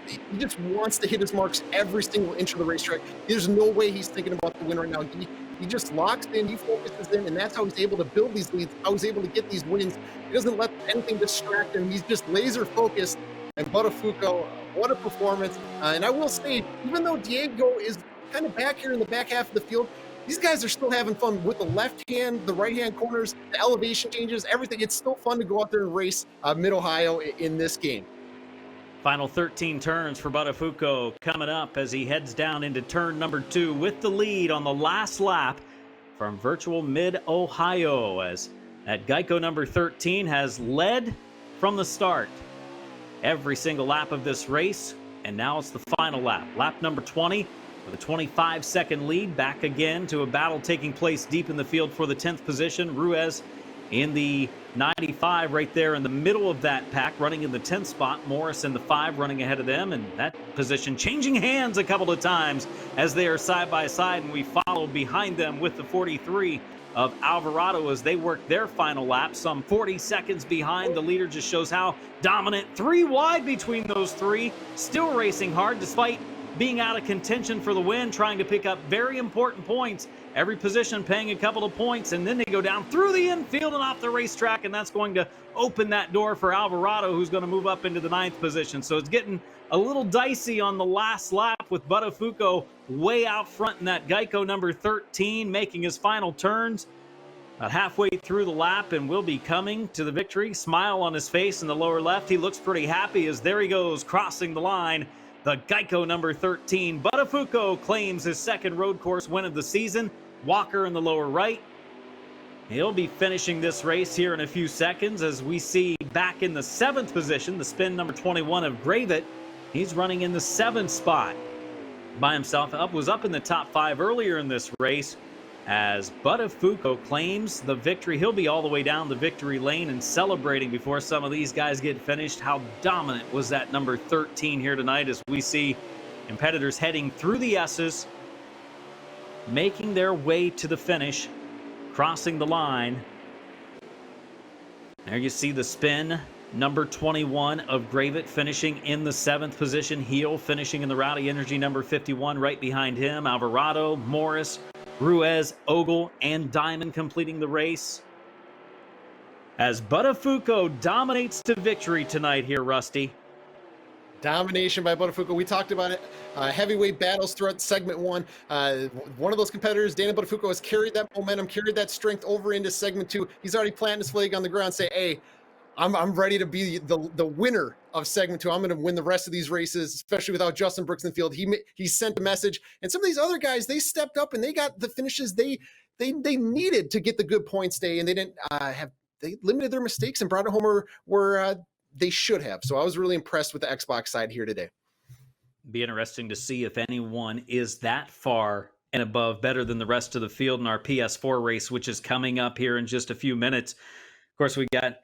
He just wants to hit his marks every single inch of the racetrack. There's no way he's thinking about the win right now. He just locks in, he focuses in, and that's how he's able to build these leads, how he's able to get these wins. He doesn't let anything distract him. He's just laser focused. And Buttafuoco, what a performance. And I will say, even though Diego is kind of back here in the back half of the field, these guys are still having fun with the left hand, the right hand corners, the elevation changes, everything. It's still fun to go out there and race Mid-Ohio in this game. Final 13 turns for Buttafuoco coming up as he heads down into turn number 2 with the lead on the last lap from virtual Mid-Ohio, as that Geico number 13 has led from the start every single lap of this race, and now it's the final lap, lap number 20, with a 25-second lead. Back again to a battle taking place deep in the field for the 10th position. Ruiz in the 95 right there in the middle of that pack, running in the 10th spot. Morris in the 5 running ahead of them, and that position changing hands a couple of times as they are side by side, and we follow behind them with the 43 of Alvarado as they work their final lap, some 40 seconds behind. The leader just shows how dominant. 3 wide between those 3, still racing hard despite being out of contention for the win, trying to pick up very important points. Every position paying a couple of points, and then they go down through the infield and off the racetrack, and that's going to open that door for Alvarado, who's going to move up into the 9th position. So it's getting a little dicey on the last lap with Buttafuoco way out front in that Geico number 13, making his final turns about halfway through the lap, and will be coming to the victory. Smile on his face in the lower left. He looks pretty happy as there he goes, crossing the line. The Geico number 13. Buttafuoco claims his 2nd road course win of the season. Walker in the lower right. He'll be finishing this race here in a few seconds as we see back in the 7th position, the spin number 21 of Gravett. He's running in the 7th spot by himself. Was up in the top 5 earlier in this race as Buttafuoco claims the victory. He'll be all the way down the victory lane and celebrating before some of these guys get finished. How dominant was that number 13 here tonight as we see competitors heading through the S's, making their way to the finish, crossing the line. There you see the spin number 21 of Gravett finishing in the 7th position. Heel finishing in the Rowdy Energy number 51 right behind him. Alvarado, Morris, Ruiz, Ogle, and Diamond completing the race as Buttafuoco dominates to victory tonight here, Rusty. Domination by Buttafuoco. We talked about it. Heavyweight battles throughout segment 1. One of those competitors, Daniel Buttafuoco, has carried that momentum, carried that strength over into segment 2. He's already planted his flag on the ground, say, hey, I'm ready to be the winner of segment 2. I'm going to win the rest of these races, especially without Justin Brooks in the field. He sent a message, and some of these other guys, they stepped up and they got the finishes they needed to get the good points day, and they didn't they limited their mistakes and brought it home where they should have. So I was really impressed with the Xbox side here today. Be interesting to see if anyone is that far and above better than the rest of the field in our PS4 race, which is coming up here in just a few minutes. Of course, we got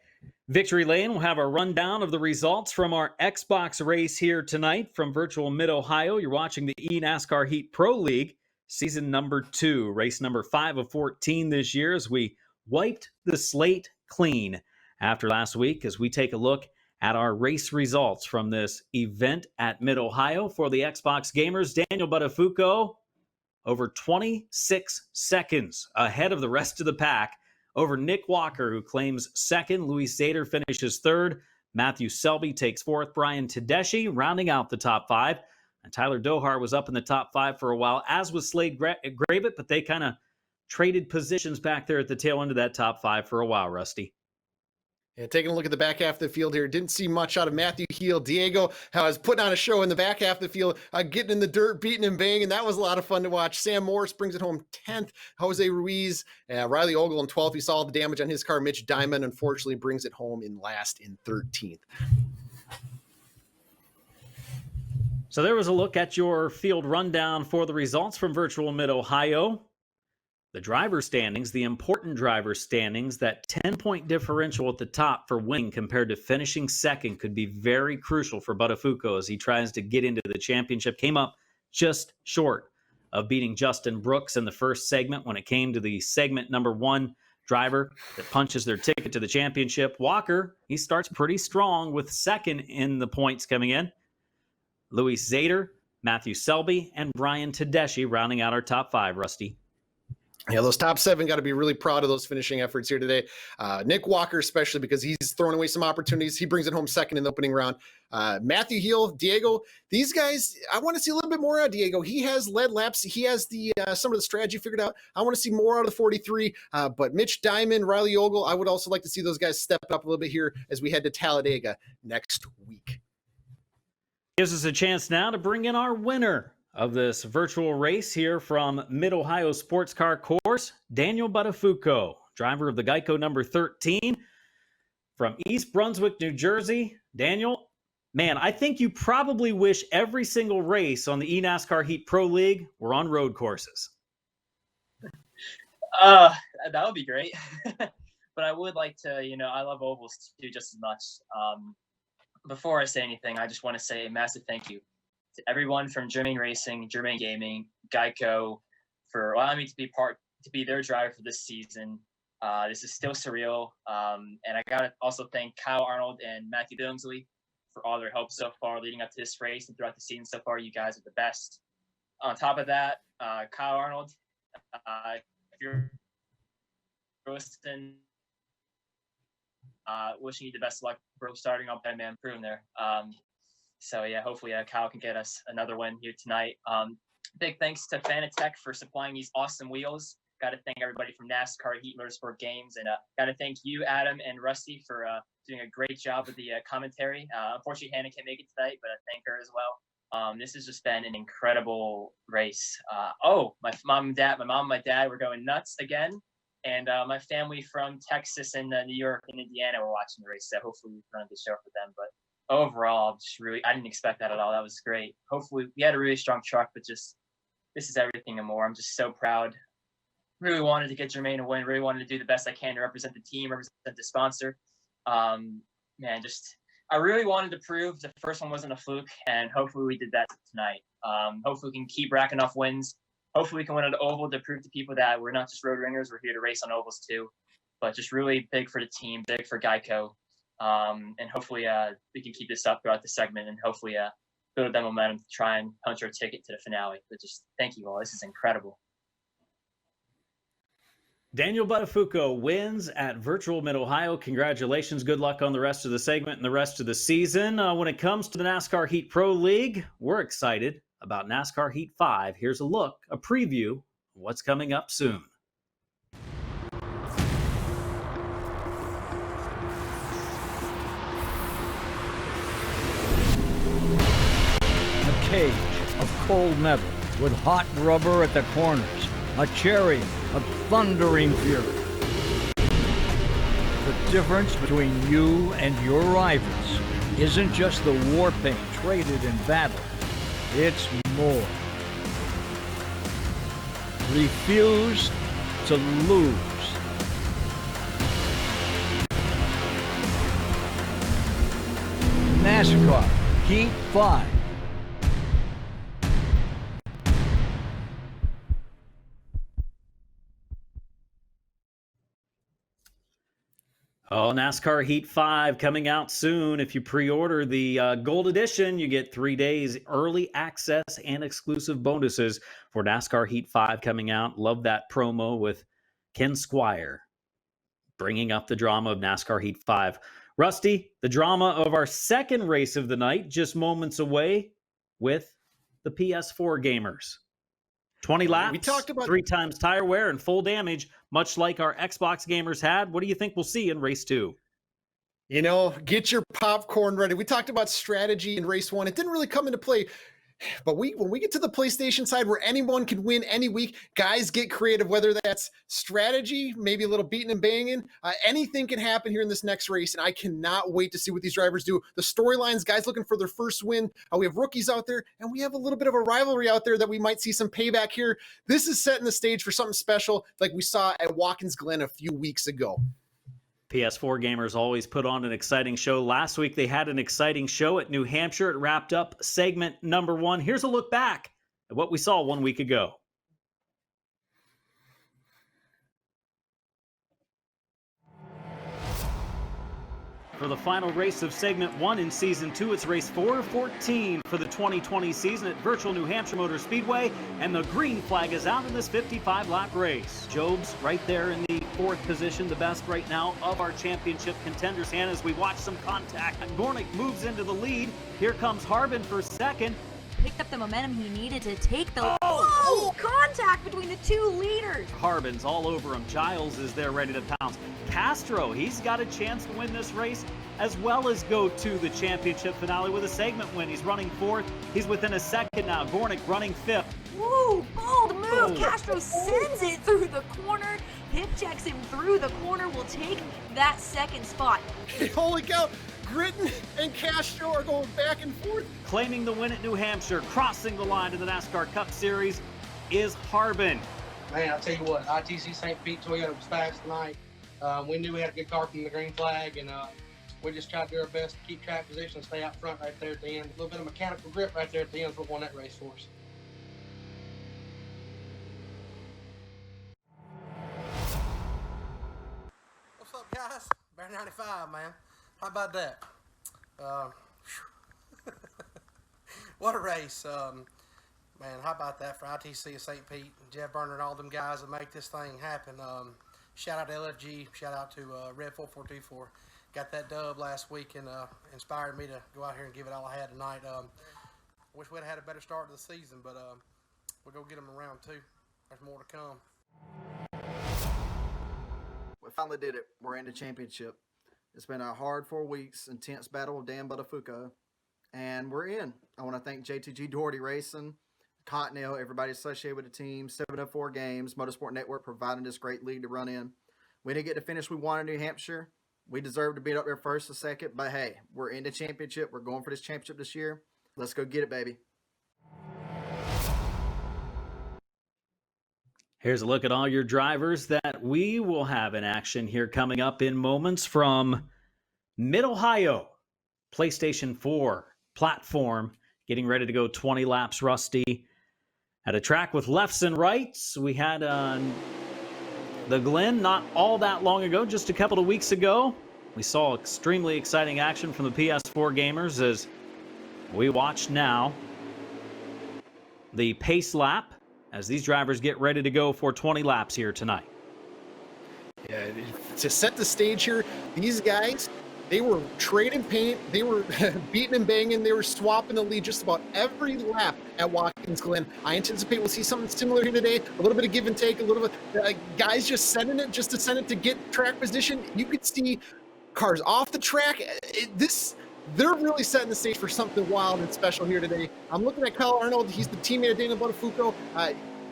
Victory Lane will have a rundown of the results from our Xbox race here tonight from virtual Mid-Ohio. You're watching the eNASCAR Heat Pro League, season number 2, race number 5 of 14 this year, as we wiped the slate clean after last week as we take a look at our race results from this event at Mid-Ohio. For the Xbox gamers, Daniel Buttafuoco over 26 seconds ahead of the rest of the pack over Nick Walker, who claims second. Luis Zader finishes third. Matthew Selby takes fourth. Brian Tedeschi rounding out the top 5. And Tyler Dohar was up in the top 5 for a while, as was Slade Gravett, but they kind of traded positions back there at the tail end of that top 5 for a while, Rusty. And taking a look at the back half of the field here, didn't see much out of Matthew Heel. Diego was putting on a show in the back half of the field, getting in the dirt, beating and banging. That was a lot of fun to watch. Sam Morris brings it home 10th. Jose Ruiz, Riley Ogle in 12th. We saw the damage on his car. Mitch Diamond, unfortunately, brings it home in last in 13th. So there was a look at your field rundown for the results from virtual Mid-Ohio. The driver standings, the important driver standings, that 10-point differential at the top for winning compared to finishing second could be very crucial for Buttafuoco as he tries to get into the championship. Came up just short of beating Justin Brooks in the first segment when it came to the segment number 1 driver that punches their ticket to the championship. Walker, he starts pretty strong with second in the points coming in. Luis Zader, Matthew Selby, and Brian Tedeschi rounding out our top 5, Rusty. Yeah, those top 7 got to be really proud of those finishing efforts here today. Nick Walker, especially because he's throwing away some opportunities. He brings it home second in the opening round. Matthew Heel, Diego, these guys, I want to see a little bit more out of Diego. He has led laps. He has the some of the strategy figured out. I want to see more out of the 43. But Mitch Diamond, Riley Ogle, I would also like to see those guys step up a little bit here as we head to Talladega next week. Gives us a chance now to bring in our winner of this virtual race here from Mid-Ohio Sports Car Course, Daniel Buttafuoco, driver of the Geico number 13 from East Brunswick, New Jersey. Daniel, man, I think you probably wish every single race on the eNASCAR Heat Pro League were on road courses. That would be great. But I would like to, I love ovals too just as much. Before I say anything, I just want to say a massive thank you to everyone from Germain Racing, Germain Gaming, Geico for allowing me to be their driver for this season. This is still surreal. And I got to also thank Kyle Arnold and Matthew Billingsley for all their help so far leading up to this race and throughout the season so far. You guys are the best. On top of that, Kyle Arnold, if you're listening, wishing you the best of luck, bro, starting on Bad Man Prune there. So yeah, hopefully Kyle can get us another win here tonight. Big thanks to Fanatec for supplying these awesome wheels. Got to thank everybody from NASCAR Heat Motorsport Games, and got to thank you, Adam and Rusty, for doing a great job with the commentary. Unfortunately, Hannah can't make it tonight, but I thank her as well. This has just been an incredible race. My mom and my dad were going nuts again. And my family from Texas and New York and Indiana were watching the race, so hopefully we run the show for them. But overall, I didn't expect that at all. That was great. Hopefully, we had a really strong truck, but this is everything and more. I'm just so proud. Really wanted to get Germain a win. Really wanted to do the best I can to represent the team, represent the sponsor. I really wanted to prove the first one wasn't a fluke, and hopefully we did that tonight. Hopefully we can keep racking off wins. Hopefully we can win an oval to prove to people that we're not just road ringers. We're here to race on ovals too. But just really big for the team, big for Geico. And hopefully we can keep this up throughout the segment and hopefully build that momentum to try and punch our ticket to the finale. But just thank you all. This is incredible. Daniel Buttafuoco wins at Virtual Mid-Ohio. Congratulations. Good luck on the rest of the segment and the rest of the season. When it comes to the NASCAR Heat Pro League, we're excited about NASCAR Heat 5. Here's a look, a preview of what's coming up soon. A cage of cold metal with hot rubber at the corners. A chariot of thundering fury. The difference between you and your rivals isn't just the war paint traded in battle. It's more. Refuse to lose. NASCAR Heat 5. Oh, NASCAR Heat 5 coming out soon. If you pre-order the Gold Edition, you get 3 days early access and exclusive bonuses for NASCAR Heat 5 coming out. Love that promo with Ken Squire bringing up the drama of NASCAR Heat 5. Rusty, the drama of our second race of the night, just moments away with the PS4 gamers. 20 laps, We talked about 3 times tire wear, and full damage, much like our Xbox gamers had. What do you think we'll see in race 2? You know, get your popcorn ready. We talked about strategy in race 1. It didn't really come into play. But when we get to the PlayStation side where anyone can win any week, guys get creative, whether that's strategy, maybe a little beating and banging. Anything can happen here in this next race, and I cannot wait to see what these drivers do. The storylines, guys looking for their first win. We have rookies out there, and we have a little bit of a rivalry out there that we might see some payback here. This is setting the stage for something special like we saw at Watkins Glen a few weeks ago. PS4 gamers always put on an exciting show. Last week, they had an exciting show at New Hampshire. It wrapped up segment number 1. Here's a look back at what we saw 1 week ago. For the final race of segment 1 in season 2, it's race 414 for the 2020 season at Virtual New Hampshire Motor Speedway, and the green flag is out in this 55-lap race. Job's right there in the 4th position, the best right now of our championship contenders. And as we watch some contact, Gornick moves into the lead. Here comes Harbin for second. Picked up the momentum he needed to take the contact between the 2 leaders. Harbin's all over him. Giles is there ready to pounce. Castro, he's got a chance to win this race as well as go to the championship finale with a segment win. He's running 4th. He's within a second now. Gornick running 5th. Woo, bold move. Castro sends it through the corner. Hip checks him through the corner. Will take that 2nd spot. Holy cow. Gritton and Castro are going back and forth. Claiming the win at New Hampshire, crossing the line to the NASCAR Cup Series is Harbin. Man, I'll tell you what, ITC St. Pete Toyota was fast tonight. We knew we had a good car from the green flag, and we just tried to do our best to keep track position and stay out front right there at the end. A little bit of mechanical grip right there at the end is what won that race for us. What's up, guys? Bear 95, man. How about that? What a race. Man, how about that for ITC of St. Pete, Jeff Burner, and all them guys that make this thing happen. Shout out to LFG. Shout out to Red 4424. Got that dub last week and inspired me to go out here and give it all I had tonight. Wish we'd have had a better start to the season, but we'll go get them in round 2. There's more to come. We finally did it. We're in the championship. It's been a hard 4 weeks, intense battle with Dan Buttafuoco, and we're in. I want to thank JTG Doherty Racing, Continental, everybody associated with the team, 704 Games, Motorsport Network providing this great league to run in. We didn't get to finish we wanted in New Hampshire. We deserve to be up there first or second, but hey, we're in the championship. We're going for this championship this year. Let's go get it, baby. Here's a look at all your drivers that we will have in action here coming up in moments from Mid-Ohio, PlayStation 4 platform, getting ready to go 20 laps, Rusty. At a track with lefts and rights, we had the Glen not all that long ago, just a couple of weeks ago. We saw extremely exciting action from the PS4 gamers as we watch now the pace lap as these drivers get ready to go for 20 laps here tonight. Yeah, to set the stage here, these guys, they were trading paint, they were beating and banging, they were swapping the lead just about every lap at Watkins Glen. I anticipate we'll see something similar here today, a little bit of give and take, a little bit, guys just sending it just to send it to get track position. You could see cars off the track. They're really setting the stage for something wild and special here today. I'm looking at Kyle Arnold. He's the teammate of Daniel Buttafuoco.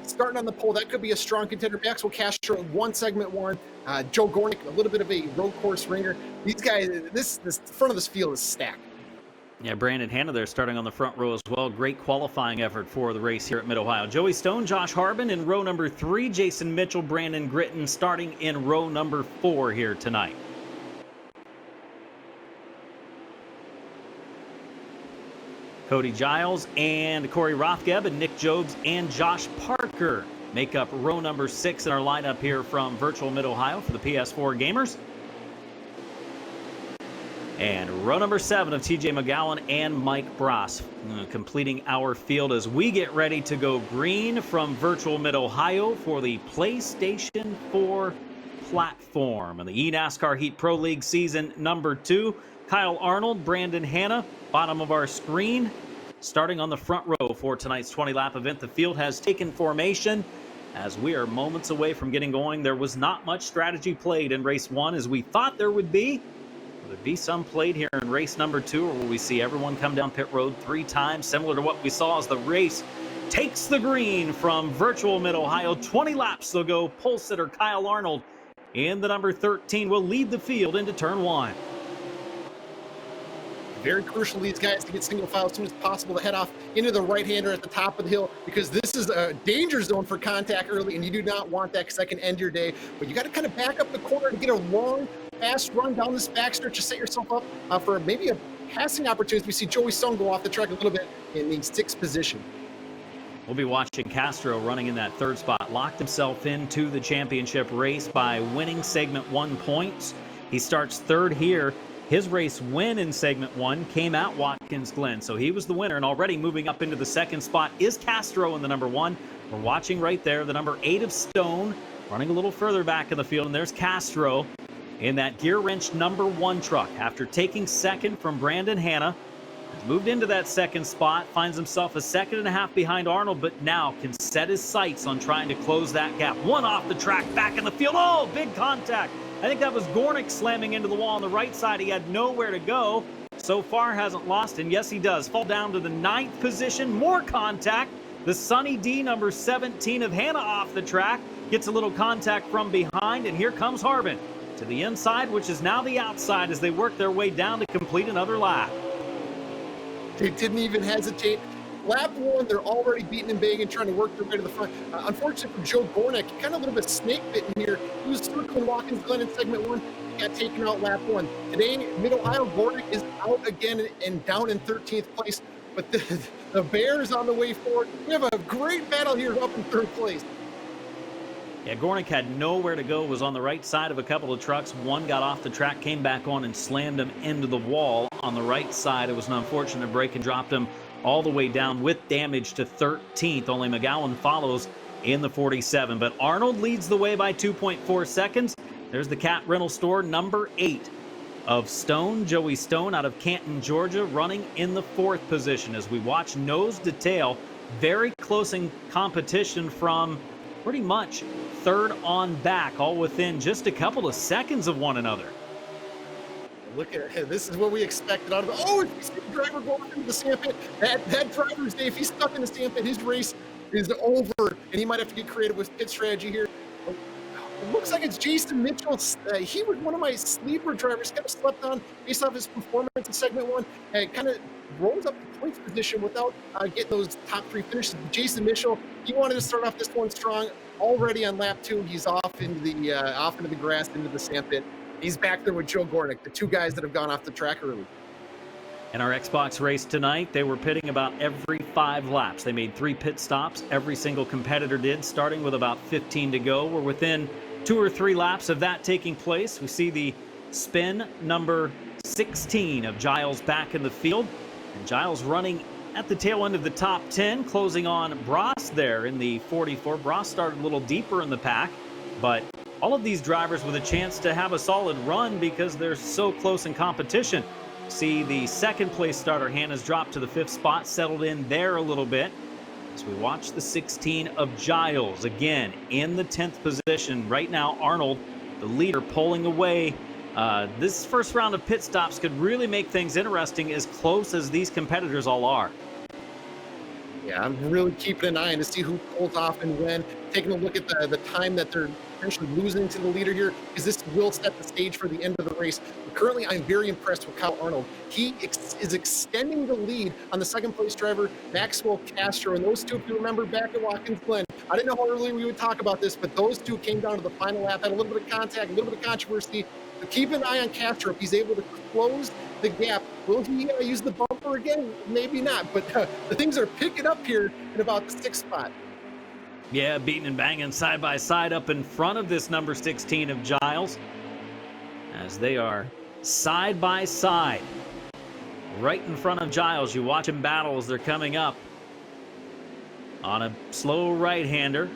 Starting on the pole, that could be a strong contender. Maxwell Castro, segment one. Joe Gornick, a little bit of a road course ringer. These guys, this front of this field is stacked. Yeah, Brandon Hanna there starting on the front row as well. Great qualifying effort for the race here at Mid-Ohio. Joey Stone, Josh Harbin in row number 3. Jason Mitchell, Brandon Gritton starting in row number 4 here tonight. Cody Giles and Corey Rothgeb and Nick Jobs and Josh Parker make up row number 6 in our lineup here from Virtual Mid-Ohio for the PS4 gamers. And row number 7 of TJ McGowan and Mike Bross completing our field as we get ready to go green from Virtual Mid-Ohio for the PlayStation 4 platform. And the eNASCAR Heat Pro League season number 2. Kyle Arnold, Brandon Hanna, bottom of our screen. Starting on the front row for tonight's 20-lap event, the field has taken formation as we are moments away from getting going. There was not much strategy played in race 1 as we thought there would be. Will there be some played here in race number 2, or will we see everyone come down pit road 3 times, similar to what we saw as the race takes the green from Virtual Mid-Ohio? 20 laps they'll go. Pole sitter Kyle Arnold in the number 13 will lead the field into turn 1. Very crucial these guys to get single file as soon as possible to head off into the right-hander at the top of the hill, because this is a danger zone for contact early, and you do not want that because that can end your day. But you got to kind of back up the corner to get a long, fast run down this backstretch to set yourself up for maybe a passing opportunity. We see Joey Stone go off the track a little bit in the 6th position. We'll be watching Castro running in that 3rd spot. Locked himself into the championship race by winning segment 1 points. He starts 3rd here. His race win in segment 1 came at Watkins Glen, so he was the winner. And already moving up into the 2nd spot is Castro in the number 1. We're watching right there the number 8 of Stone running a little further back in the field, and there's Castro in that Gear Wrench number 1 truck. After taking 2nd from Brandon Hanna, has moved into that 2nd spot, finds himself a 2.5 seconds behind Arnold, but now can set his sights on trying to close that gap. One off the track, back in the field. Oh, big contact. I think that was Gornick slamming into the wall on the right side. He had nowhere to go. So far hasn't lost, and yes, he does. Fall down to the 9th position. More contact. The Sunny D, number 17 of Hanna, off the track. Gets a little contact from behind, and here comes Harbin to the inside, which is now the outside, as they work their way down to complete another lap. They didn't even hesitate. Lap 1, they're already beating and banging, trying to work their way to the front. Unfortunately for Joe Gornick, kind of a little bit snake bitten here. He was circling Watkins Glen in segment 1. He got taken out lap 1. Today, Mid-Ohio, Gornick is out again and down in 13th place. But the Bears on the way forward. We have a great battle here up in 3rd place. Yeah, Gornick had nowhere to go, was on the right side of a couple of trucks. One got off the track, came back on, and slammed him into the wall on the right side. It was an unfortunate break and dropped him all the way down with damage to 13th. Only McGowan follows in the 47. But Arnold leads the way by 2.4 seconds. There's the Cat Rental Store, number 8 of Stone. Joey Stone out of Canton, Georgia, running in the 4th position. As we watch nose to tail, very close in competition from pretty much 3rd on back, all within just a couple of seconds of one another. Look at it. This is what we expected out of it. Oh, it's the driver going into the sand pit. That driver's day, if he's stuck in the sand pit, his race is over, and he might have to get creative with pit strategy here. It looks like it's Jason Mitchell. He was one of my sleeper drivers. Kind of slept on based off his performance in segment 1, and kind of rolls up the points position without getting those top 3 finishes. Jason Mitchell, he wanted to start off this one strong. Already on lap 2, he's off into the grass, into the sand pit. He's back there with Joe Gornick, the 2 guys that have gone off the track early. In our Xbox race tonight, they were pitting about every 5 laps. They made 3 pit stops. Every single competitor did, starting with about 15 to go. We're within 2 or 3 laps of that taking place. We see the spin number 16 of Giles back in the field. And Giles running at the tail end of the top 10, closing on Bross there in the 44. Bross started a little deeper in the pack, but all of these drivers with a chance to have a solid run because they're so close in competition. See the 2nd place starter, Hanna's dropped to the 5th spot, settled in there a little bit. As we watch the 16 of Giles, again, in the 10th position. Right now, Arnold, the leader, pulling away. This first round of pit stops could really make things interesting, as close as these competitors all are. Yeah, I'm really keeping an eye on to see who pulls off and when. Taking a look at the time that they're potentially losing to the leader here, because this will set the stage for the end of the race. But currently, I'm very impressed with Kyle Arnold. He is extending the lead on the 2nd place driver, Maxwell Castro. And those 2, if you remember back at Watkins Glen, I didn't know how early we would talk about this, but those 2 came down to the final lap, had a little bit of contact, a little bit of controversy. But keep an eye on Castro. If he's able to close the gap, will he use the bumper ever again? Maybe not, but the things are picking up here in about the 6th spot. Yeah, beating and banging side by side up in front of this number 16 of Giles, as they are side by side. Right in front of Giles, you watch them battle as they're coming up on a slow right-hander.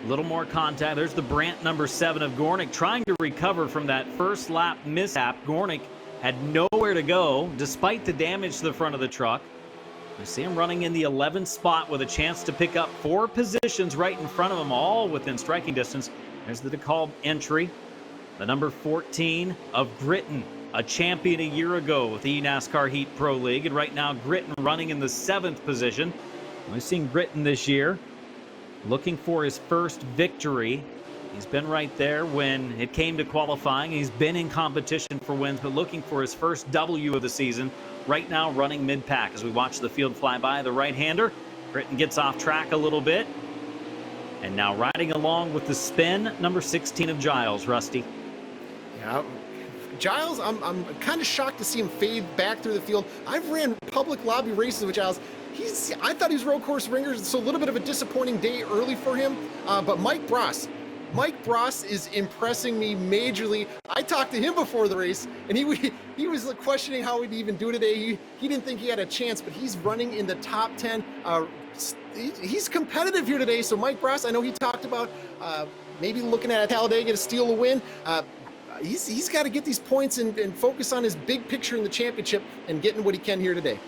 A little more contact. There's the Brandt number 7 of Gornick trying to recover from that first lap mishap. Gornick had nowhere to go despite the damage to the front of the truck. You see him running in the 11th spot with a chance to pick up 4 positions right in front of him, all within striking distance. There's the DeKalb entry. The number 14 of Gritton, a champion a year ago with the NASCAR Heat Pro League. And right now, Gritton running in the 7th position. We've seen Gritton this year looking for his first victory. He's been right there when it came to qualifying. He's been in competition for wins, but looking for his first W of the season. Right now running mid-pack as we watch the field fly by. The right-hander, Gritton gets off track a little bit. And now riding along with the spin, number 16 of Giles, Rusty. Yeah, Giles, I'm kind of shocked to see him fade back through the field. I've ran public lobby races with Giles. I thought he was road course ringer, so a little bit of a disappointing day early for him. But Mike Bross is impressing me majorly. I talked to him before the race, and he was questioning how he'd even do today. He didn't think he had a chance, but he's running in the top 10. He's competitive here today. So Mike Bross, I know he talked about maybe looking at Talladega to steal a win. He's got to get these points and focus on his big picture in the championship and getting what he can here today.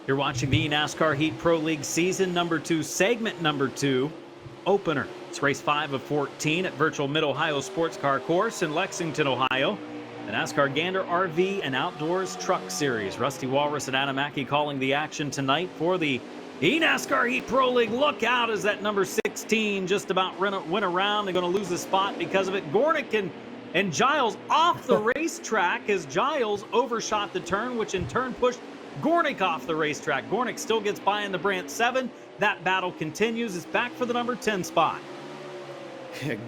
You're watching the NASCAR Heat Pro League season number 2, segment number 2, opener. It's race 5 of 14 at Virtual Mid-Ohio Sports Car Course in Lexington, Ohio. The NASCAR Gander RV and Outdoors Truck Series. Rusty Walrus and Adam Mackey calling the action tonight for the NASCAR Heat Pro League. Look out as that number 16 just about went around. They're going to lose the spot because of it. Gornick and Giles off the racetrack as Giles overshot the turn, which in turn pushed Gornick off the racetrack. Gornick still gets by in the Brandt 7. That battle continues. It's back for the number 10 spot.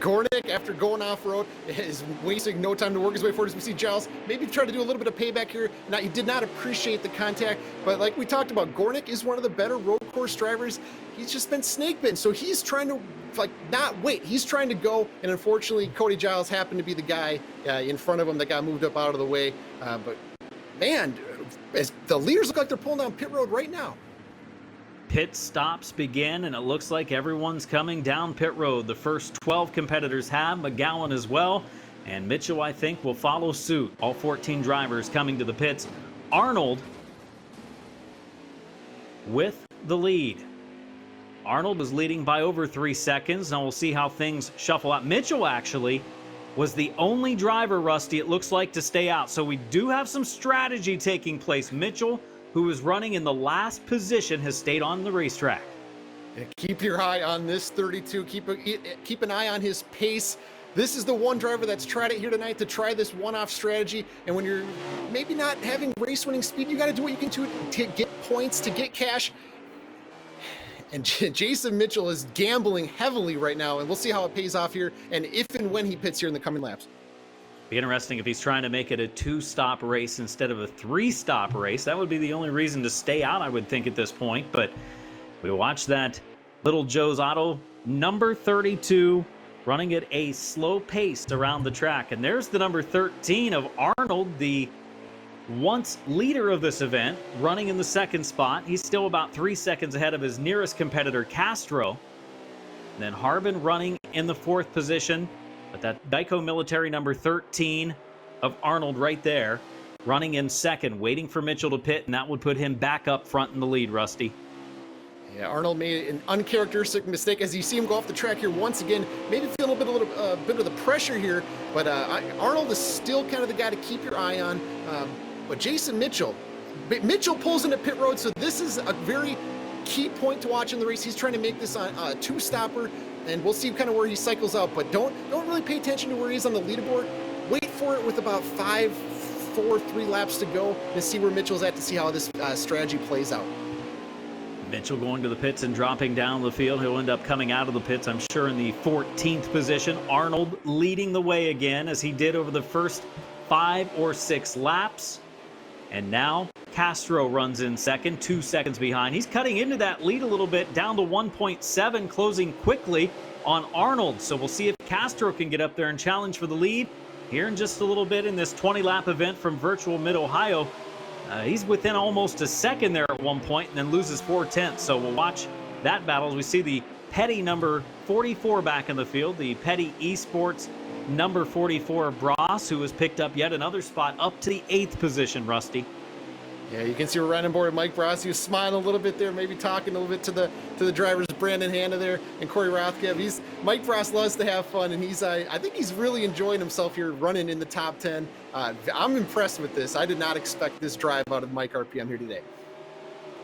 Gornick, after going off-road, is wasting no time to work his way forward as we see Giles maybe try to do a little bit of payback here. Now, he did not appreciate the contact, but like we talked about, Gornick is one of the better road course drivers. He's just been snake bitten, so he's trying to not wait. He's trying to go, and unfortunately, Cody Giles happened to be the guy in front of him that got moved up out of the way. But man, as the leaders look like they're pulling down pit road right now. Pit stops begin, and it looks like everyone's coming down pit road. The first 12 competitors have, McGowan as well, and Mitchell, I think, will follow suit. All 14 drivers coming to the pits. Arnold with the lead. Arnold is leading by over 3 seconds. Now we'll see how things shuffle out. Mitchell actually was the only driver, Rusty, it looks like, to stay out. So we do have some strategy taking place. Mitchell, who is running in the last position, has stayed on the racetrack. Yeah, keep your eye on this 32. Keep an eye on his pace. This is the one driver that's tried it here tonight to try this one-off strategy. And when you're maybe not having race-winning speed, you got to do what you can to get points, to get cash. And Jason Mitchell is gambling heavily right now, and we'll see how it pays off here and if and when he pits here in the coming laps. Be interesting if he's trying to make it a 2-stop race instead of a 3-stop race. That would be the only reason to stay out, I would think, at this point. But we watch that Little Joe's Auto, number 32, running at a slow pace around the track. And there's the number 13 of Arnold, the once leader of this event, running in the 2nd spot. He's still about 3 seconds ahead of his nearest competitor, Castro. And then Harbin running in the 4th position. But that Geico Military number 13 of Arnold right there, running in 2nd, waiting for Mitchell to pit, and that would put him back up front in the lead, Rusty. Yeah, Arnold made an uncharacteristic mistake as you see him go off the track here once again, maybe feeling a little bit of the pressure here, but Arnold is still kind of the guy to keep your eye on. But Jason Mitchell pulls into pit road, so this is a very key point to watch in the race. He's trying to make this a 2-stopper. And we'll see kind of where he cycles out, but don't really pay attention to where he is on the leaderboard. Wait for it with about 3 laps to go and see where Mitchell's at to see how this strategy plays out. Mitchell going to the pits and dropping down the field. He'll end up coming out of the pits, I'm sure, in the 14th position. Arnold leading the way again, as he did over the first 5 or 6 laps. And now Castro runs in second, 2 seconds behind. He's cutting into that lead a little bit, down to 1.7, closing quickly on Arnold. So we'll see if Castro can get up there and challenge for the lead here in just a little bit in this 20-lap event from Virtual Mid-Ohio. He's within almost a second there at one point and then loses 4/10. So we'll watch that battle as we see the Petty number 44 back in the field, the Petty Esports number 44 Bros, who has picked up yet another spot up to the 8th position, Rusty. Yeah, you can see we're right on board with Mike Bros. He was smiling a little bit there, maybe talking a little bit to the drivers, Brandon Hanna there and Corey Rothkev. Mike Bros loves to have fun, and I think he's really enjoying himself here running in the top 10. I'm impressed with this. I did not expect this drive out of Mike RPM here today.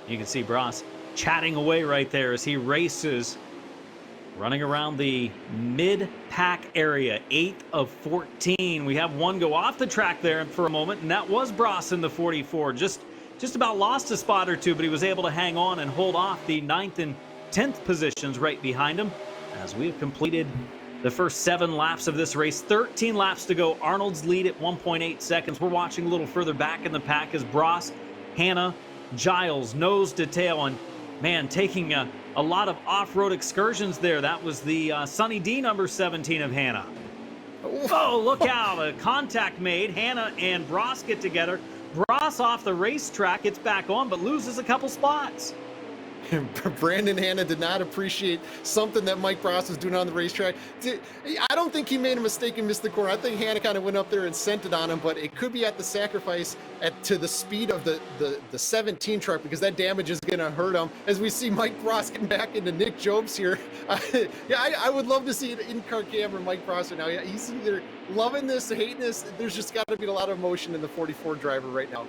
You can see Bros chatting away right there as he races, running around the mid-pack area, 8th of 14. We have one go off the track there for a moment, and that was Bros in the 44. Just about lost a spot or two, but he was able to hang on and hold off the 9th and 10th positions right behind him as we have completed the first 7 laps of this race. 13 laps to go. Arnold's lead at 1.8 seconds. We're watching a little further back in the pack as Bros, Hanna, Giles, nose to tail, and man, taking a lot of off-road excursions there. That was the Sunny D number 17 of Hanna. Oh, look out. A contact made. Hanna and Bros get together. Bros off the racetrack, gets back on, but loses a couple spots. Brandon Hanna did not appreciate something that Mike Bros was doing on the racetrack. I don't think he made a mistake and missed the corner. I think Hanna kind of went up there and sent it on him, but it could be at the sacrifice to the speed of the 17 truck, because that damage is going to hurt him. As we see Mike Bros getting back into Nick Jobs here. I would love to see an in-car camera Mike Bros right now. Yeah, he's either loving this, hating this. There's just got to be a lot of emotion in the 44 driver right now.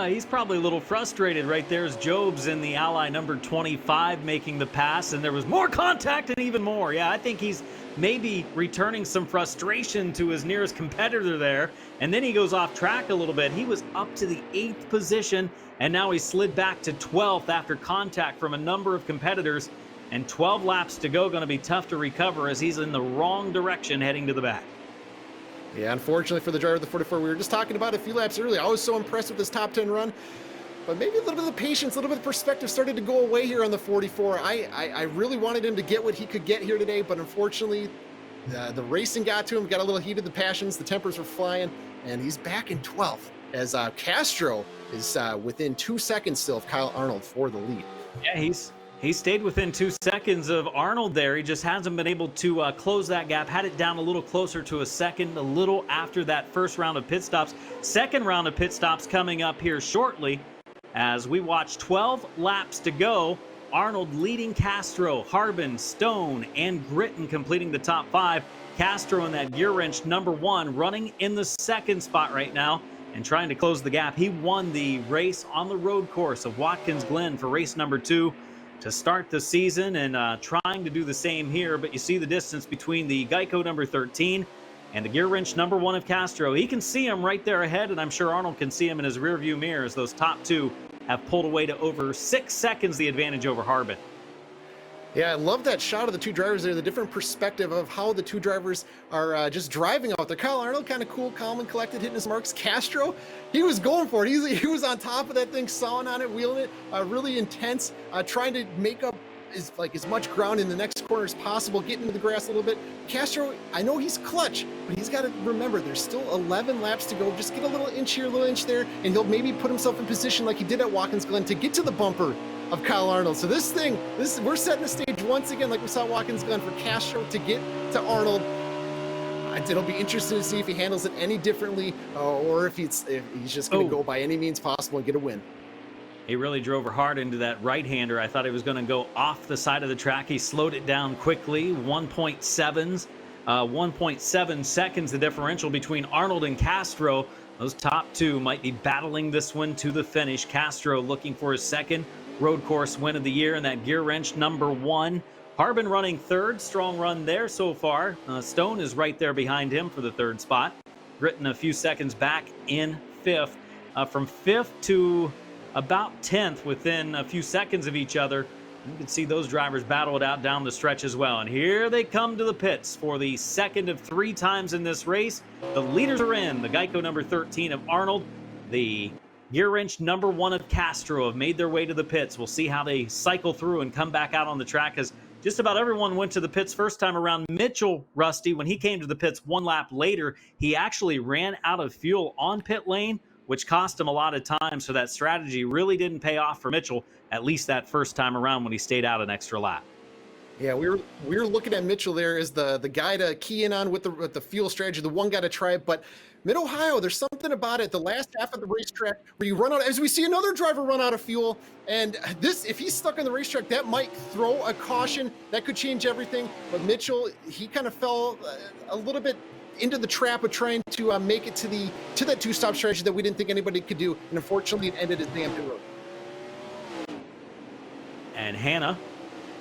He's probably a little frustrated. Right there's Jobs in the Ally number 25 making the pass, and there was more contact and even more. Yeah, I think he's maybe returning some frustration to his nearest competitor there, and then he goes off track a little bit. He was up to the 8th position, and now he slid back to 12th after contact from a number of competitors, and 12 laps to go. Going to be tough to recover as he's in the wrong direction heading to the back. Yeah, unfortunately for the driver of the 44, we were just talking about a few laps earlier. I was so impressed with this top 10 run, but maybe a little bit of the patience, a little bit of perspective started to go away here on the 44. I really wanted him to get what he could get here today, but unfortunately, the racing got to him, got a little heated, the passions, the tempers were flying, and he's back in 12th as Castro is within 2 seconds still of Kyle Arnold for the lead. Yeah, he stayed within 2 seconds of Arnold there. He just hasn't been able to close that gap. Had it down a little closer to a second, a little after that first round of pit stops. Second round of pit stops coming up here shortly as we watch 12 laps to go. Arnold leading Castro, Harbin, Stone, and Gritton completing the top 5. Castro in that gear wrench number 1 running in the second spot right now and trying to close the gap. He won the race on the road course of Watkins Glen for race number 2. To start the season, and trying to do the same here, but you see the distance between the Geico number 13 and the gear wrench number 1 of Castro. He can see him right there ahead, and I'm sure Arnold can see him in his rearview mirror as those top 2 have pulled away to over 6 seconds the advantage over Harbin. Yeah, I love that shot of the two drivers there, the different perspective of how the two drivers are just driving out there. Kyle Arnold, kind of cool, calm, and collected, hitting his marks. Castro, he was going for it. He was on top of that thing, sawing on it, wheeling it, really intense, trying to make up as much ground in the next corner as possible, getting into the grass a little bit. Castro, I know he's clutch, but he's got to remember there's still 11 laps to go. Just get a little inch here, a little inch there, and he'll maybe put himself in position like he did at Watkins Glen to get to the bumper of Kyle Arnold. So we're setting the stage once again, like we saw Watkins Glen, for Castro to get to Arnold. It'll be interesting to see if he handles it any differently, or if he's just going to go by any means possible and get a win. He really drove her hard into that right-hander. I thought he was going to go off the side of the track. He slowed it down quickly, 1.7 seconds the differential between Arnold and Castro. Those top 2 might be battling this one to the finish. Castro looking for his second road course win of the year in that gear wrench number 1. Harbin running 3rd, strong run there so far. Stone is right there behind him for the 3rd spot. Gritton a few seconds back in 5th. From 5th to about 10th, within a few seconds of each other. You can see those drivers battle it out down the stretch as well. And here they come to the pits for the second of 3 times in this race. The leaders are in. The Geico number 13 of Arnold, the Gear wrench number 1 of Castro have made their way to the pits. We'll see how they cycle through and come back out on the track, as just about everyone went to the pits first time around. Mitchell, Rusty, when he came to the pits 1 lap later, he actually ran out of fuel on pit lane, which cost him a lot of time. So that strategy really didn't pay off for Mitchell, at least that first time around when he stayed out an extra lap. Yeah, we were looking at Mitchell there as the guy to key in on with the fuel strategy, the one guy to try it. But Mid-Ohio, there's something about it. The last half of the racetrack where you run out, as we see another driver run out of fuel, and this, if he's stuck on the racetrack, that might throw a caution. That could change everything. But Mitchell, he kind of fell a little bit into the trap of trying to make it to that 2-stop strategy that we didn't think anybody could do, and unfortunately, it ended as damn pit road. And Hannah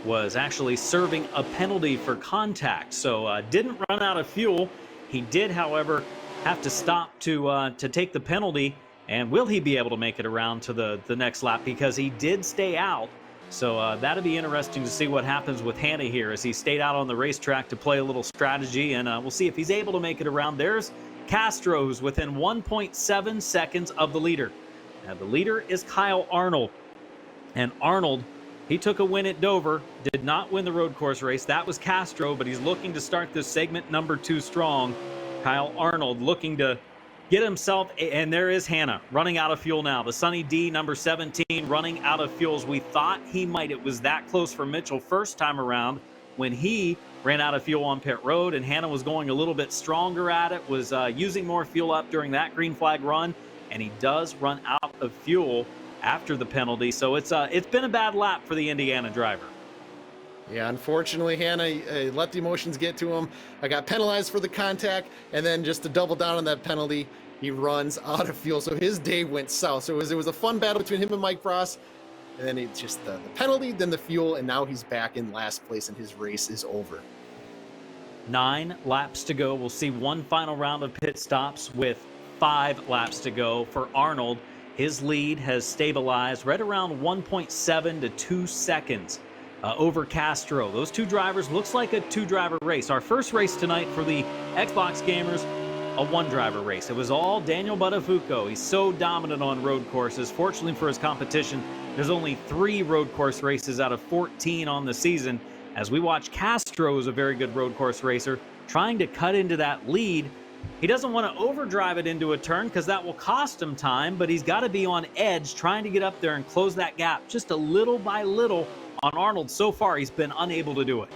was actually serving a penalty for contact, so didn't run out of fuel. He did, however, have to stop to take the penalty. And will he be able to make it around to the next lap, because he did stay out? So that'll be interesting to see what happens with Hannah here, as he stayed out on the racetrack to play a little strategy, and we'll see if he's able to make it around. There's Castro, who's within 1.7 seconds of the leader. Now the leader is Kyle Arnold, and Arnold, he took a win at Dover, did not win the road course race. That was Castro, but he's looking to start this segment number 2 strong. Kyle Arnold looking to get himself, and there is Hannah running out of fuel now. The Sunny D, number 17, running out of fuels. We thought he might. It was that close for Mitchell first time around when he ran out of fuel on pit road, and Hannah was going a little bit stronger at it, was using more fuel up during that green flag run, and he does run out of fuel after the penalty. So it's been a bad lap for the Indiana driver. Yeah, unfortunately, Hannah let the emotions get to him. I got penalized for the contact, and then just to double down on that penalty, he runs out of fuel. So his day went south. So it was a fun battle between him and Mike Frost, and then it's just the penalty, then the fuel, and now he's back in last place, and his race is over. 9 laps to go. We'll see one final round of pit stops with 5 laps to go for Arnold. His lead has stabilized right around 1.7 to 2 seconds over Castro. Those 2 drivers, looks like a 2-driver race. Our first race tonight for the Xbox gamers, a 1-driver race. It was all Daniel Buttafuoco. He's so dominant on road courses. Fortunately for his competition, there's only 3 road course races out of 14 on the season. As we watch Castro, is a very good road course racer, trying to cut into that lead. He doesn't want to overdrive it into a turn because that will cost him time, but he's got to be on edge trying to get up there and close that gap just a little by little. On Arnold, so far, he's been unable to do it.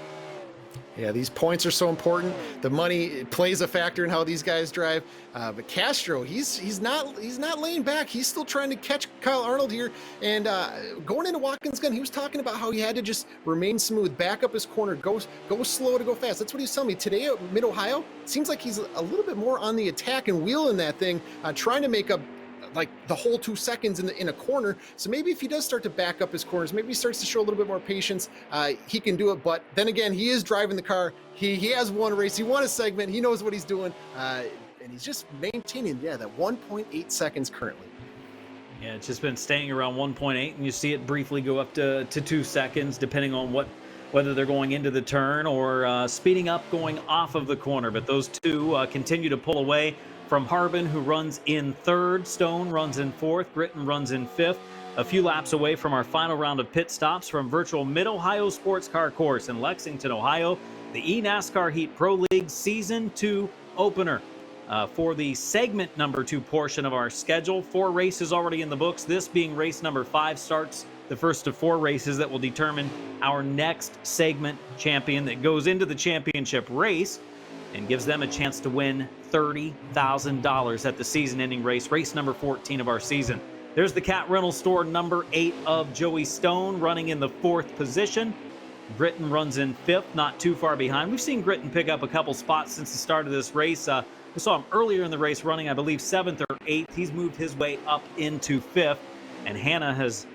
Yeah, these points are so important. The money plays a factor in how these guys drive. But Castro, he's not laying back. He's still trying to catch Kyle Arnold here. And going into Watkins Glen, he was talking about how he had to just remain smooth, back up his corner, go slow to go fast. That's what he's telling me. Today at Mid-Ohio, it seems like he's a little bit more on the attack and wheeling that thing, trying to make up like the whole 2 seconds in a corner. So maybe if he does start to back up his corners, maybe he starts to show a little bit more patience, he can do it. But then again, he is driving the car. He has won a race. He won a segment. He knows what he's doing. And he's just maintaining, that 1.8 seconds currently. Yeah, it's just been staying around 1.8, and you see it briefly go up to 2 seconds, depending on whether they're going into the turn or speeding up going off of the corner. But those 2 continue to pull away from Harbin, who runs in 3rd. Stone runs in 4th. Gritton runs in 5th. A few laps away from our final round of pit stops from virtual Mid-Ohio Sports Car Course in Lexington, Ohio. The eNASCAR Heat Pro League Season 2 opener. For the segment number 2 portion of our schedule, 4 races already in the books. This being race number 5 starts the first of 4 races that will determine our next segment champion that goes into the championship race and gives them a chance to win $30,000 at the season-ending race, race number 14 of our season. There's the Cat Rental Store number 8 of Joey Stone running in the 4th position. Gritton runs in 5th, not too far behind. We've seen Gritton pick up a couple spots since the start of this race. We saw him earlier in the race running, I believe, 7th or 8th. He's moved his way up into 5th, and Hannah has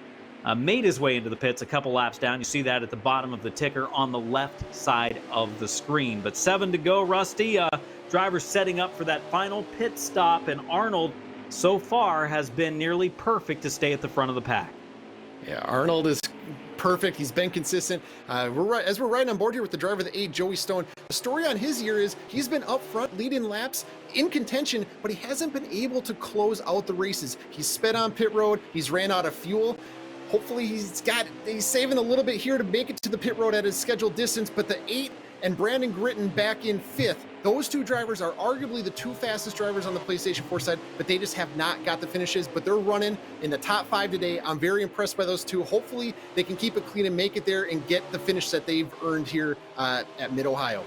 made his way into the pits a couple laps down. You see that at the bottom of the ticker on the left side of the screen. But 7 to go, Rusty. Drivers setting up for that final pit stop, and Arnold so far has been nearly perfect to stay at the front of the pack. Yeah, Arnold is perfect. He's been consistent. As we're riding on board here with the driver of the 8, Joey Stone. The story on his year is he's been up front, leading laps, in contention, but he hasn't been able to close out the races. He's sped on pit road, he's ran out of fuel. Hopefully he's saving a little bit here to make it to the pit road at his scheduled distance, but the 8 and Brandon Gritton back in 5th. Those two drivers are arguably the two fastest drivers on the PlayStation 4 side, but they just have not got the finishes, but they're running in the top 5 today. I'm very impressed by those two. Hopefully they can keep it clean and make it there and get the finish that they've earned here at Mid-Ohio.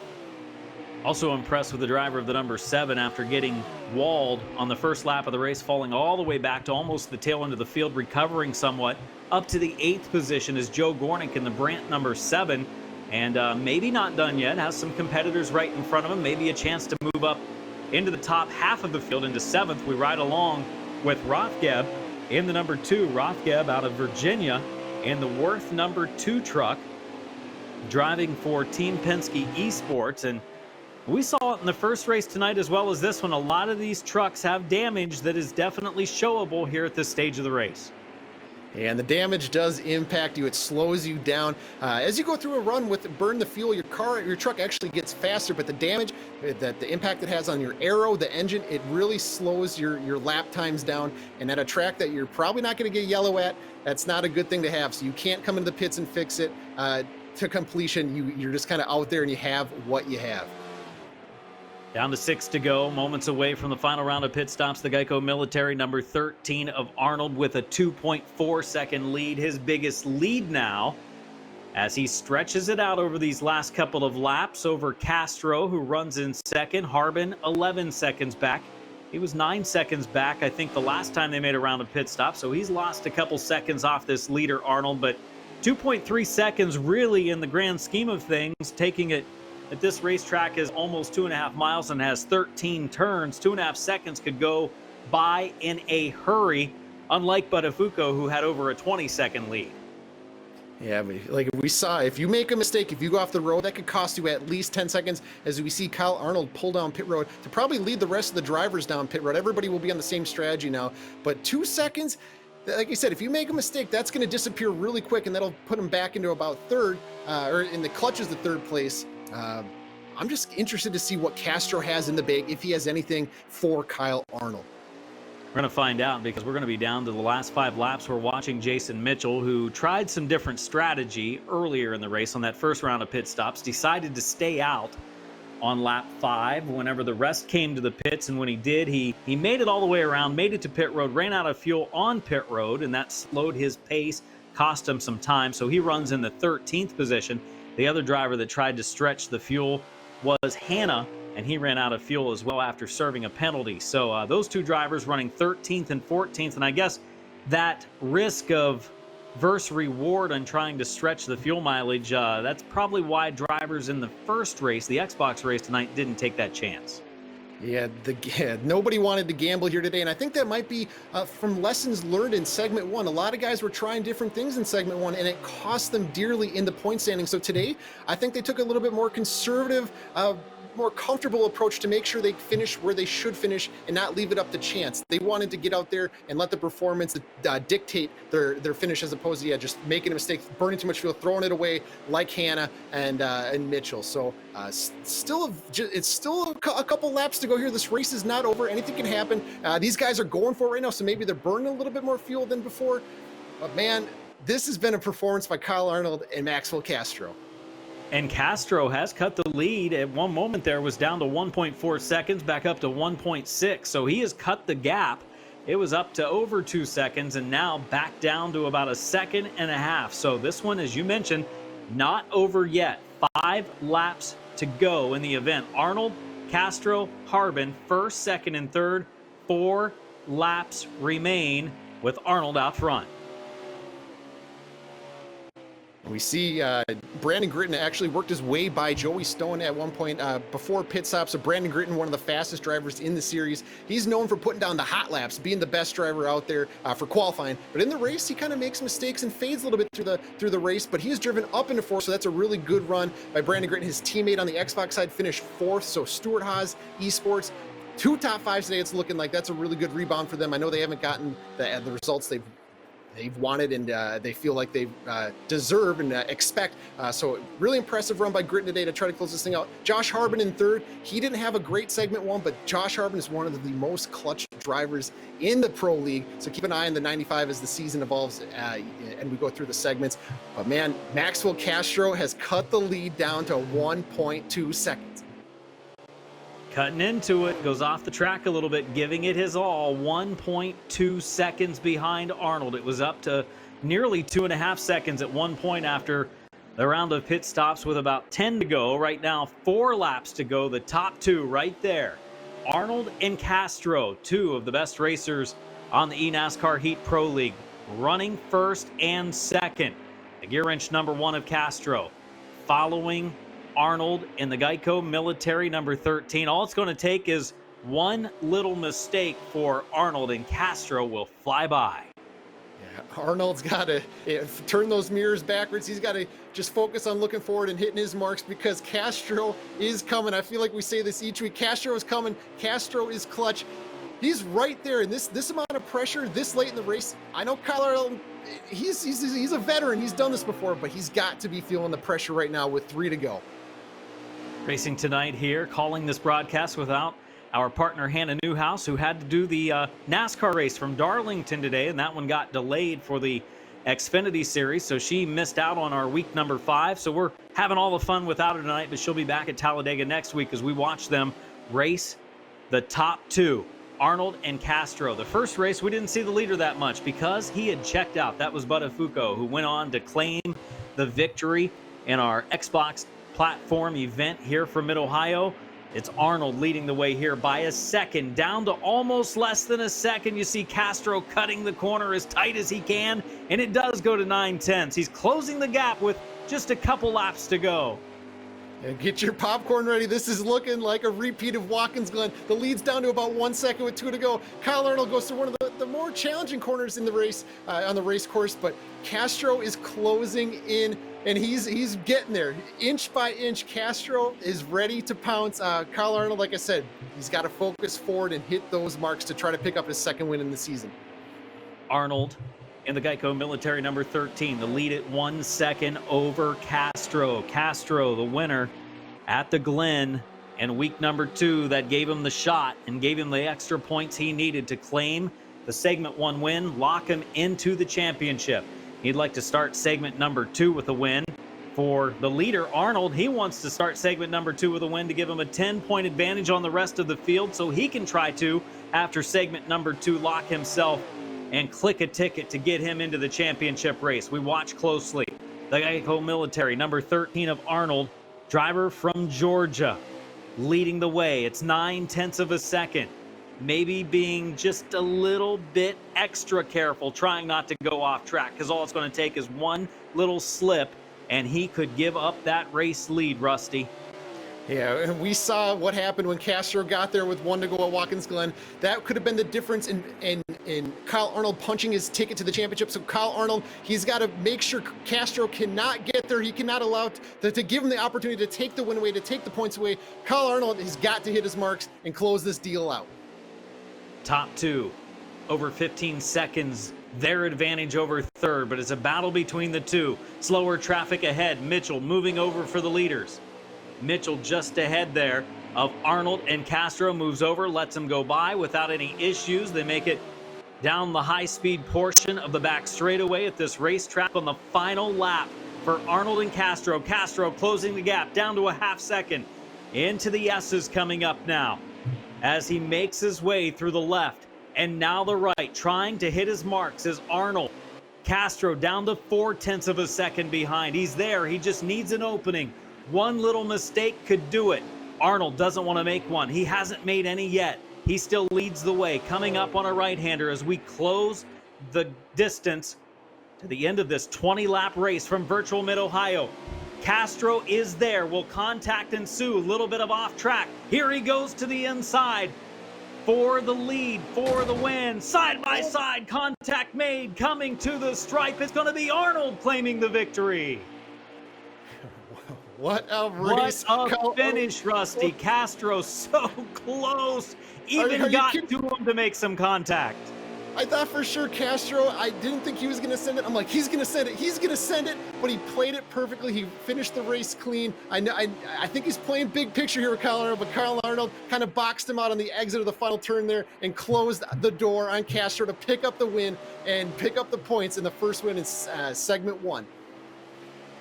Also impressed with the driver of the number 7 after getting walled on the first lap of the race, falling all the way back to almost the tail end of the field, recovering somewhat. Up to the 8th position is Joe Gornick in the Brandt number 7. And maybe not done yet, has some competitors right in front of him, maybe a chance to move up into the top half of the field, into 7th. We ride along with Rothgeb in the number 2. Rothgeb out of Virginia in the Worth number 2 truck, driving for Team Penske Esports. And we saw it in the first race tonight as well as this one. A lot of these trucks have damage that is definitely showable here at this stage of the race. And the damage does impact you. It slows you down. As you go through a run with burn the fuel, your truck actually gets faster, but the damage, the impact it has on your aero, the engine, it really slows your lap times down. And at a track that you're probably not going to get yellow at, that's not a good thing to have. So you can't come into the pits and fix it to completion. You're just kind of out there and you have what you have. Down to 6 to go, moments away from the final round of pit stops. The Geico Military number 13 of Arnold with a 2.4 second lead, his biggest lead now, as he stretches it out over these last couple of laps over Castro, who runs in second. Harbin 11 seconds back. He was 9 seconds back, I think, the last time they made a round of pit stops, so he's lost a couple seconds off this leader, Arnold, but 2.3 seconds really in the grand scheme of things, taking it at this racetrack is almost 2.5 miles and has 13 turns. 2.5 seconds could go by in a hurry, unlike Buttafuoco, who had over a 20-second lead. Yeah, like we saw, if you make a mistake, if you go off the road, that could cost you at least 10 seconds, as we see Kyle Arnold pull down pit road to probably lead the rest of the drivers down pit road. Everybody will be on the same strategy now, but 2 seconds, like you said, if you make a mistake, that's going to disappear really quick, and that'll put him back into about third, or in the clutches, the third place. I'm just interested to see what Castro has in the bag, if he has anything for Kyle Arnold. We're going to find out, because we're going to be down to the last 5 laps. We're watching Jason Mitchell, who tried some different strategy earlier in the race on that first round of pit stops, decided to stay out on lap 5 whenever the rest came to the pits, and when he did, he made it all the way around, made it to pit road, ran out of fuel on pit road, and that slowed his pace, cost him some time, so he runs in the 13th position. The other driver that tried to stretch the fuel was Hanna, and he ran out of fuel as well after serving a penalty. So those two drivers running 13th and 14th, and I guess that risk of versus reward on trying to stretch the fuel mileage, that's probably why drivers in the first race, the Xbox race tonight, didn't take that chance. Yeah, nobody wanted to gamble here today, and I think that might be from lessons learned in segment 1. A lot of guys were trying different things in segment 1, and it cost them dearly in the point standing. So today, I think they took a little bit more conservative, more comfortable approach to make sure they finish where they should finish and not leave it up to chance. They wanted to get out there and let the performance dictate their finish, as opposed to just making a mistake, burning too much fuel, throwing it away like Hanna and Mitchell. So it's still a couple laps to go here. This race is not over. Anything can happen. These guys are going for it right now, so maybe they're burning a little bit more fuel than before. But man, this has been a performance by Kyle Arnold and Maxwell Castro. And Castro has cut the lead. At one moment there was down to 1.4 seconds, back up to 1.6. So he has cut the gap. It was up to over 2 seconds and now back down to about 1.5 seconds. So this one, as you mentioned, not over yet. 5 laps to go in the event. Arnold, Castro, Harbin, first, second, and third. 4 laps remain with Arnold out front. We see Brandon Gritton actually worked his way by Joey Stone at one point before pit stop. So Brandon Gritton, one of the fastest drivers in the series. He's known for putting down the hot laps, being the best driver out there for qualifying. But in the race, he kind of makes mistakes and fades a little bit through the race. But he's driven up into 4th, so that's a really good run by Brandon Gritton. His teammate on the Xbox side finished 4th. So Stuart Haas Esports, 2 top 5s today. It's looking like that's a really good rebound for them. I know they haven't gotten the results they've they've wanted and they feel like they deserve and expect. So really impressive run by Gritton today to try to close this thing out. Josh Harbin in third. He didn't have a great segment one, but Josh Harbin is one of the most clutch drivers in the Pro League. So keep an eye on the 95 as the season evolves and we go through the segments. But man, Maxwell Castro has cut the lead down to 1.2 seconds. Cutting into it, goes off the track a little bit, giving it his all. 1.2 seconds behind Arnold. It was up to nearly 2.5 seconds at one point after the round of pit stops with about 10 to go. Right now, 4 laps to go. The top two right there. Arnold and Castro, two of the best racers on the eNASCAR Heat Pro League, running first and second. The gear wrench number 1 of Castro, following Arnold in the Geico Military number 13. All it's going to take is one little mistake for Arnold, and Castro will fly by. Yeah, Arnold's got to turn those mirrors backwards. He's got to just focus on looking forward and hitting his marks because Castro is coming. I feel like we say this each week. Castro is coming. Castro is clutch. He's right there, and this amount of pressure this late in the race. I know Kyle Arnold, he's a veteran. He's done this before, but he's got to be feeling the pressure right now with 3 to go. Racing tonight here, calling this broadcast without our partner Hannah Newhouse, who had to do the NASCAR race from Darlington today, and that one got delayed for the Xfinity Series, so she missed out on our week number 5. So we're having all the fun without her tonight, but she'll be back at Talladega next week as we watch them race the top 2, Arnold and Castro. The first race, we didn't see the leader that much because he had checked out. That was Buttafuoco, who went on to claim the victory in our Xbox platform event here from Mid-Ohio. It's Arnold leading the way here by a second, down to almost less than a second. You see Castro cutting the corner as tight as he can, and it does go to 9/10. He's closing the gap with just a couple laps to go. And get your popcorn ready. This is looking like a repeat of Watkins Glen. The lead's down to about 1 second with 2 to go. Kyle Arnold goes through one of the more challenging corners in the race, on the race course, but Castro is closing in, and he's getting there. Inch by inch, Castro is ready to pounce. Kyle Arnold, like I said, he's got to focus forward and hit those marks to try to pick up his second win in the season. Arnold in the Geico Military number 13, the lead at 1 second over Castro. Castro, the winner at the Glen in week number 2, that gave him the shot and gave him the extra points he needed to claim the segment 1 win, lock him into the championship. He'd like to start segment number 2 with a win. For the leader, Arnold, he wants to start segment number 2 with a win to give him a 10-point advantage on the rest of the field so he can try to, after segment number 2, lock himself and click a ticket to get him into the championship race. We watch closely. The Geico Military, number 13 of Arnold, driver from Georgia, leading the way. It's 9/10 of a second. Maybe being just a little bit extra careful, trying not to go off track, because all it's going to take is one little slip, and he could give up that race lead, Rusty. Yeah, and we saw what happened when Castro got there with 1 to go at Watkins Glen. That could have been the difference in Kyle Arnold punching his ticket to the championship. So Kyle Arnold, he's got to make sure Castro cannot get there. He cannot allow to give him the opportunity to take the win away, to take the points away. Kyle Arnold has got to hit his marks and close this deal out. Top 2, over 15 seconds, their advantage over third, but it's a battle between the two. Slower traffic ahead. Mitchell moving over for the leaders. Mitchell just ahead there of Arnold, and Castro moves over, lets him go by without any issues. They make it down the high-speed portion of the back straightaway at this racetrack on the final lap for Arnold and Castro. Castro closing the gap down to a half second. Into the S's coming up now as he makes his way through the left and now the right, trying to hit his marks is Arnold. Castro down to 4/10 of a second behind. He's there. He just needs an opening. One little mistake could do it. Arnold doesn't want to make one. He hasn't made any yet. He still leads the way, coming up on a right-hander as we close the distance to the end of this 20-lap race from virtual Mid-Ohio. Castro is there. Will contact ensue? A little bit of off track. Here he goes to the inside for the lead, for the win. Side by side, contact made, coming to the stripe. It's going to be Arnold claiming the victory. What a race. What a finish, Rusty. Castro so close. Even got to him to make some contact. I thought for sure Castro, I didn't think he was going to send it. I'm like, he's going to send it. He's going to send it. But he played it perfectly. He finished the race clean. I think he's playing big picture here with Kyle Arnold, but Kyle Arnold kind of boxed him out on the exit of the final turn there and closed the door on Castro to pick up the win and pick up the points in the first win in segment 1.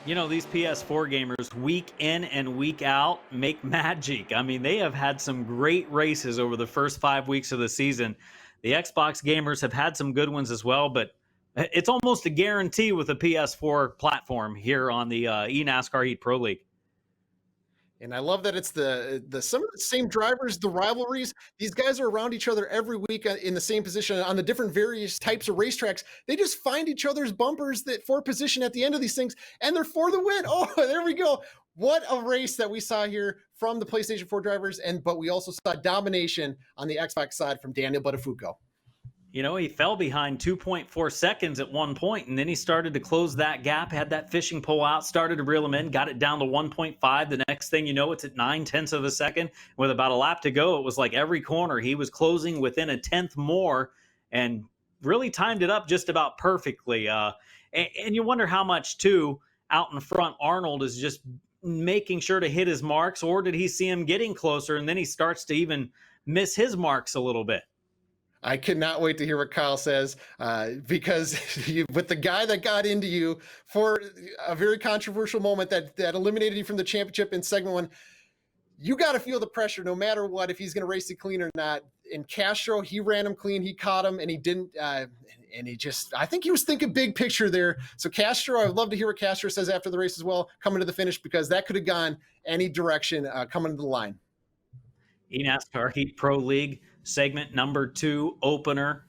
You know, these PS4 gamers week in and week out make magic. I mean, they have had some great races over the first 5 weeks of the season. The Xbox gamers have had some good ones as well, but it's almost a guarantee with the PS4 platform here on the eNASCAR Heat Pro League. And I love that it's the some of the same drivers, the rivalries. These guys are around each other every week in the same position on the different various types of racetracks. They just find each other's bumpers that for position at the end of these things, and they're for the win. Oh, there we go. What a race that we saw here from the PlayStation 4 drivers, but we also saw domination on the Xbox side from Daniel Buttafuoco. You know, he fell behind 2.4 seconds at one point, and then he started to close that gap, had that fishing pole out, started to reel him in, got it down to 1.5. The next thing you know, it's at 9/10 of a second. With about a lap to go, it was like every corner he was closing within a tenth more and really timed it up just about perfectly. And you wonder how much, too, out in front, Arnold is just making sure to hit his marks, or did he see him getting closer, and then he starts to even miss his marks a little bit? I cannot wait to hear what Kyle says, because with the guy that got into you for a very controversial moment that eliminated you from the championship in segment 1, you got to feel the pressure no matter what, if he's going to race it clean or not. In Castro, he ran him clean, he caught him, and he didn't, and he just, I think he was thinking big picture there. So Castro, I would love to hear what Castro says after the race as well, coming to the finish, because that could have gone any direction coming to the line. eNASCAR Heat Pro League segment number 2 opener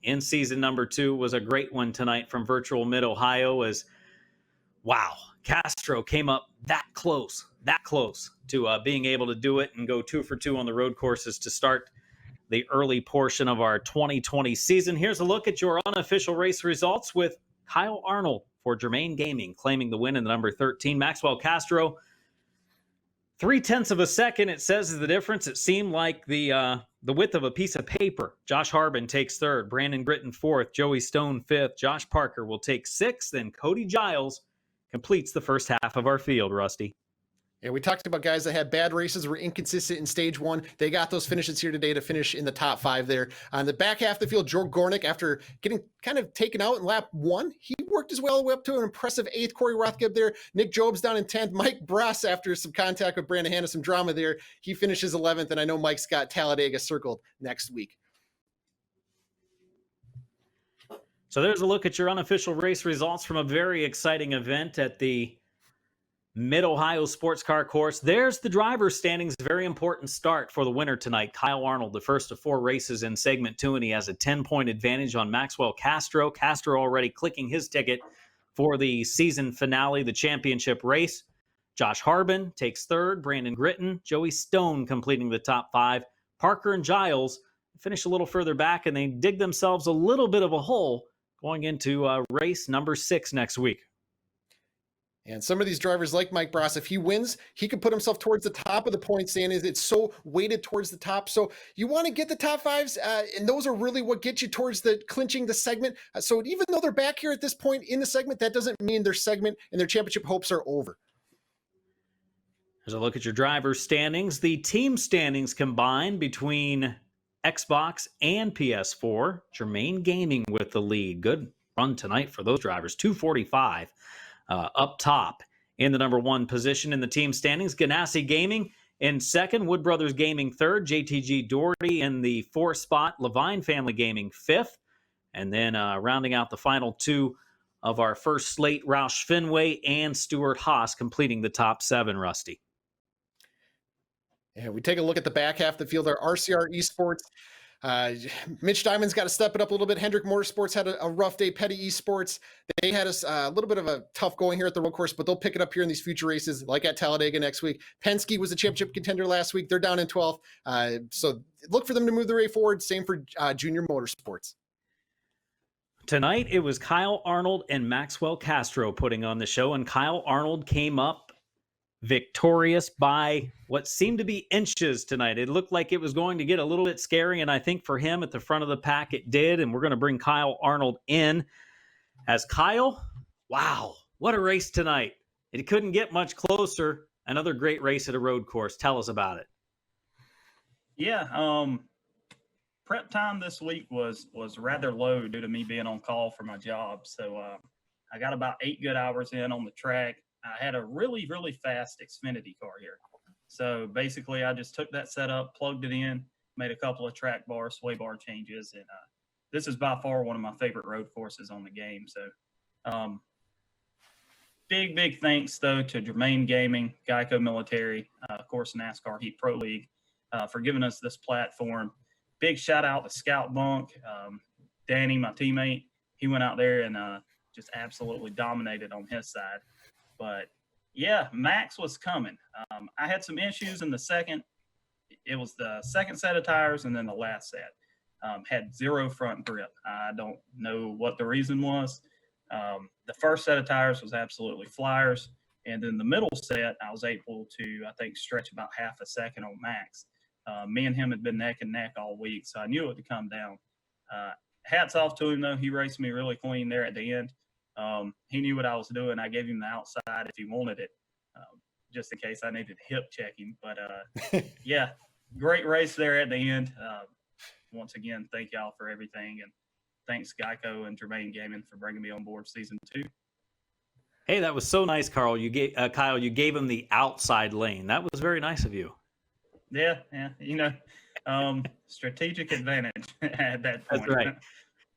in season number 2 was a great one tonight from Virtual Mid-Ohio. As wow, Castro came up that close to being able to do it and go 2 for 2 on the road courses to start the early portion of our 2020 season. Here's a look at your unofficial race results with Kyle Arnold for Germain Gaming claiming the win in the number 13. Maxwell Castro, 0.3 of a second, it says, is the difference. It seemed like the width of a piece of paper. Josh Harbin takes 3rd, Brandon Gritton 4th, Joey Stone 5th, Josh Parker will take 6th, then Cody Giles completes the first half of our field, Rusty. Yeah, we talked about guys that had bad races, were inconsistent in stage 1. They got those finishes here today to finish in the top 5 there. On the back half of the field, Joe Gornick, after getting kind of taken out in lap 1, he worked his way all the way up to an impressive 8th. Corey Rothgeb there. Nick Jobs down in 10th. Mike Brass, after some contact with Brandon Hanna, some drama there, he finishes 11th. And I know Mike's got Talladega circled next week. So there's a look at your unofficial race results from a very exciting event at the Mid-Ohio Sports Car Course. There's the driver's standings. Very important start for the winner tonight. Kyle Arnold, the first of 4 races in segment 2, and he has a 10-point advantage on Maxwell Castro. Castro already clicking his ticket for the season finale, the championship race. Josh Harbin takes 3rd. Brandon Gritton, Joey Stone completing the top 5. Parker and Giles finish a little further back, and they dig themselves a little bit of a hole going into race number 6 next week. And some of these drivers like Mike Brass, if he wins, he can put himself towards the top of the point standings. It's so weighted towards the top. So you want to get the top 5s, and those are really what get you towards the clinching the segment. So even though they're back here at this point in the segment, that doesn't mean their segment and their championship hopes are over. As a look at your driver's standings, the team standings combined between Xbox and PS4. Germain Gaming with the lead. Good run tonight for those drivers. 245. Up top in the number 1 position in the team standings. Ganassi Gaming in 2nd, Wood Brothers Gaming 3rd, JTG Doherty in the 4th spot, Levine Family Gaming 5th, and then rounding out the final 2 of our first slate, Roush Fenway and Stuart Haas completing the top 7, Rusty. Yeah, we take a look at the back half of the field. Our RCR Esports. Mitch Diamond's got to step it up a little bit. Hendrick Motorsports had a rough day. Petty Esports, they had a little bit of a tough going here at the road course, but they'll pick it up here in these future races, like at Talladega next week. Penske was a championship contender last week. They're down in 12th. So look for them to move their way forward. Same for Junior Motorsports. Tonight, it was Kyle Arnold and Maxwell Castro putting on the show, and Kyle Arnold came up victorious by what seemed to be inches tonight. It looked like it was going to get a little bit scary, and I think for him at the front of the pack it did, and we're going to bring Kyle Arnold in. As Kyle, wow, what a race tonight. It couldn't get much closer. Another great race at a road course. Tell us about it. Yeah, prep time this week was rather low due to me being on call for my job. So I got about 8 good hours in on the track. I had a really, really fast Xfinity car here. So basically I just took that setup, plugged it in, made a couple of track bar, sway bar changes. And this is by far one of my favorite road courses on the game. So big thanks, though, to Germain Gaming, Geico Military, of course, NASCAR Heat Pro League for giving us this platform. Big shout out to Scout Bunk, Danny, my teammate. He went out there and just absolutely dominated on his side. But, yeah, Max was coming. I had some issues in the second. It was the second set of tires and then the last set. Had zero front grip. I don't know what the reason was. The first set of tires was absolutely flyers. And then the middle set, I was able to, I think, stretch about half a second on Max. Me and him had been neck and neck all week, so I knew it would come down. Hats off to him, though. He raced me really clean there at the end. He knew what I was doing. I gave him the outside if he wanted it, just in case I needed to hip check him. But, yeah, great race there at the end. Once again, thank y'all for everything. And thanks, Geico and Germain Gaming, for bringing me on board season 2. Hey, that was so nice, Carl. Kyle, you gave him the outside lane. That was very nice of you. Yeah. You know, strategic advantage at that point. That's right.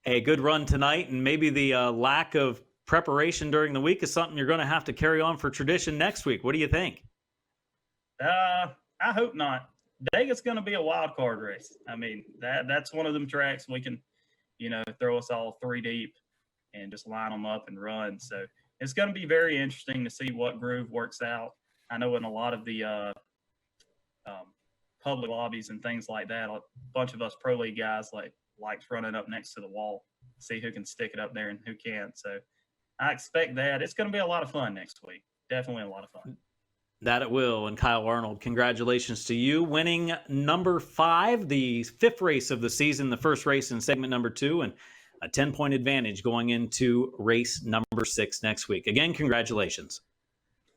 Hey, good run tonight, and maybe the lack of preparation during the week is something you're going to have to carry on for tradition next week. What do you think? I hope not. Vegas going to be a wild card race. I mean, that's one of them tracks we can, you know, throw us all 3 deep and just line them up and run. So it's going to be very interesting to see what groove works out. I know in a lot of the public lobbies and things like that, a bunch of us pro league guys likes running up next to the wall, see who can stick it up there and who can't. So I expect that. It's going to be a lot of fun next week. Definitely a lot of fun. That it will. And Kyle Arnold, congratulations to you, winning number 5, the 5th race of the season, the first race in segment number 2, and a 10-point advantage going into race number 6 next week. Again, congratulations.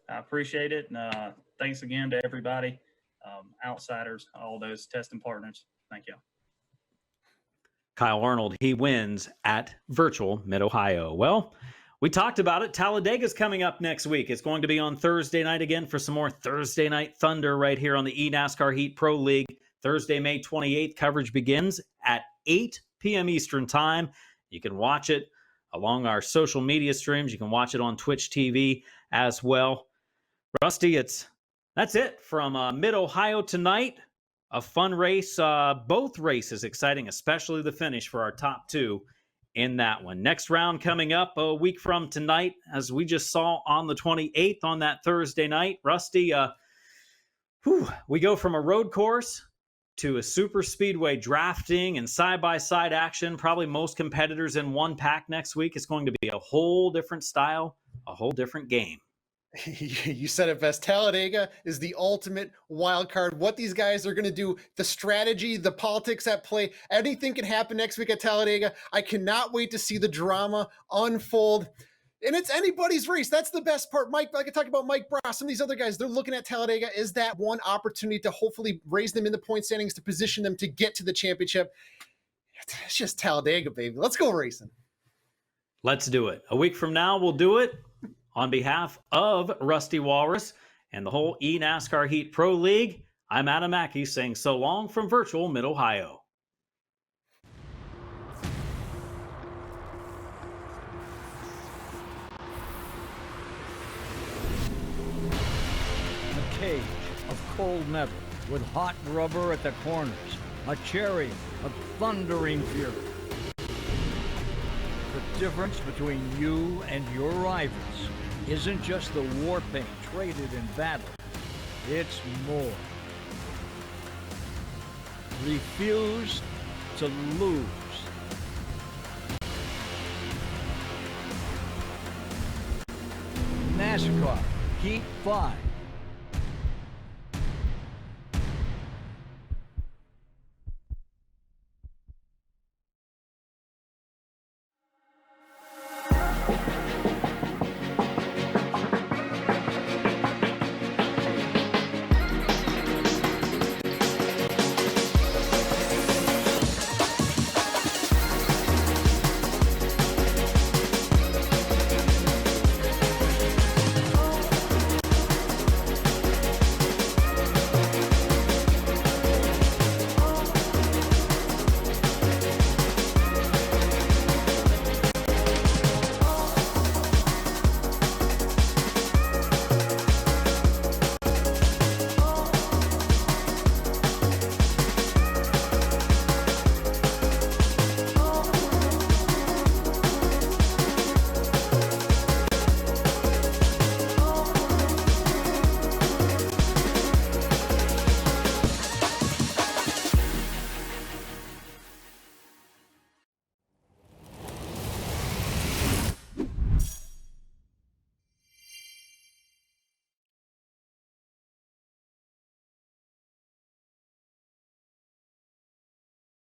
I appreciate it. And thanks again to everybody, outsiders, all those testing partners. Thank you. Kyle Arnold, he wins at Virtual Mid-Ohio. Well, we talked about it. Talladega's coming up next week. It's going to be on Thursday night again for some more Thursday Night Thunder right here on the eNASCAR Heat Pro League. Thursday, May 28th, coverage begins at 8 p.m. Eastern Time. You can watch it along our social media streams. You can watch it on Twitch TV as well. Rusty, that's it from Mid-Ohio tonight. A fun race. Both races exciting, especially the finish for our top 2 in that one. Next round coming up a week from tonight, as we just saw on the 28th on that Thursday night. Rusty, we go from a road course to a super speedway drafting and side-by-side action. Probably most competitors in one pack next week. It's going to be a whole different style, a whole different game. You said it best. Talladega is the ultimate wild card. What these guys are going to do, the strategy, the politics at play, anything can happen next week at Talladega. I cannot wait to see the drama unfold. And it's anybody's race. That's the best part. Mike, like I talked about Mike Bross, some of these other guys, they're looking at Talladega as that one opportunity to hopefully raise them in the point standings, to position them to get to the championship. It's just Talladega, baby. Let's go racing. Let's do it. A week from now, we'll do it. On behalf of Rusty Walrus and the whole eNASCAR Heat Pro League, I'm Adam Mackey saying so long from Virtual Mid-Ohio. A cage of cold metal with hot rubber at the corners. A chariot of thundering fury. The difference between you and your rivals isn't just the war paint traded in battle. It's more. Refuse to lose. NASCAR Heat 5.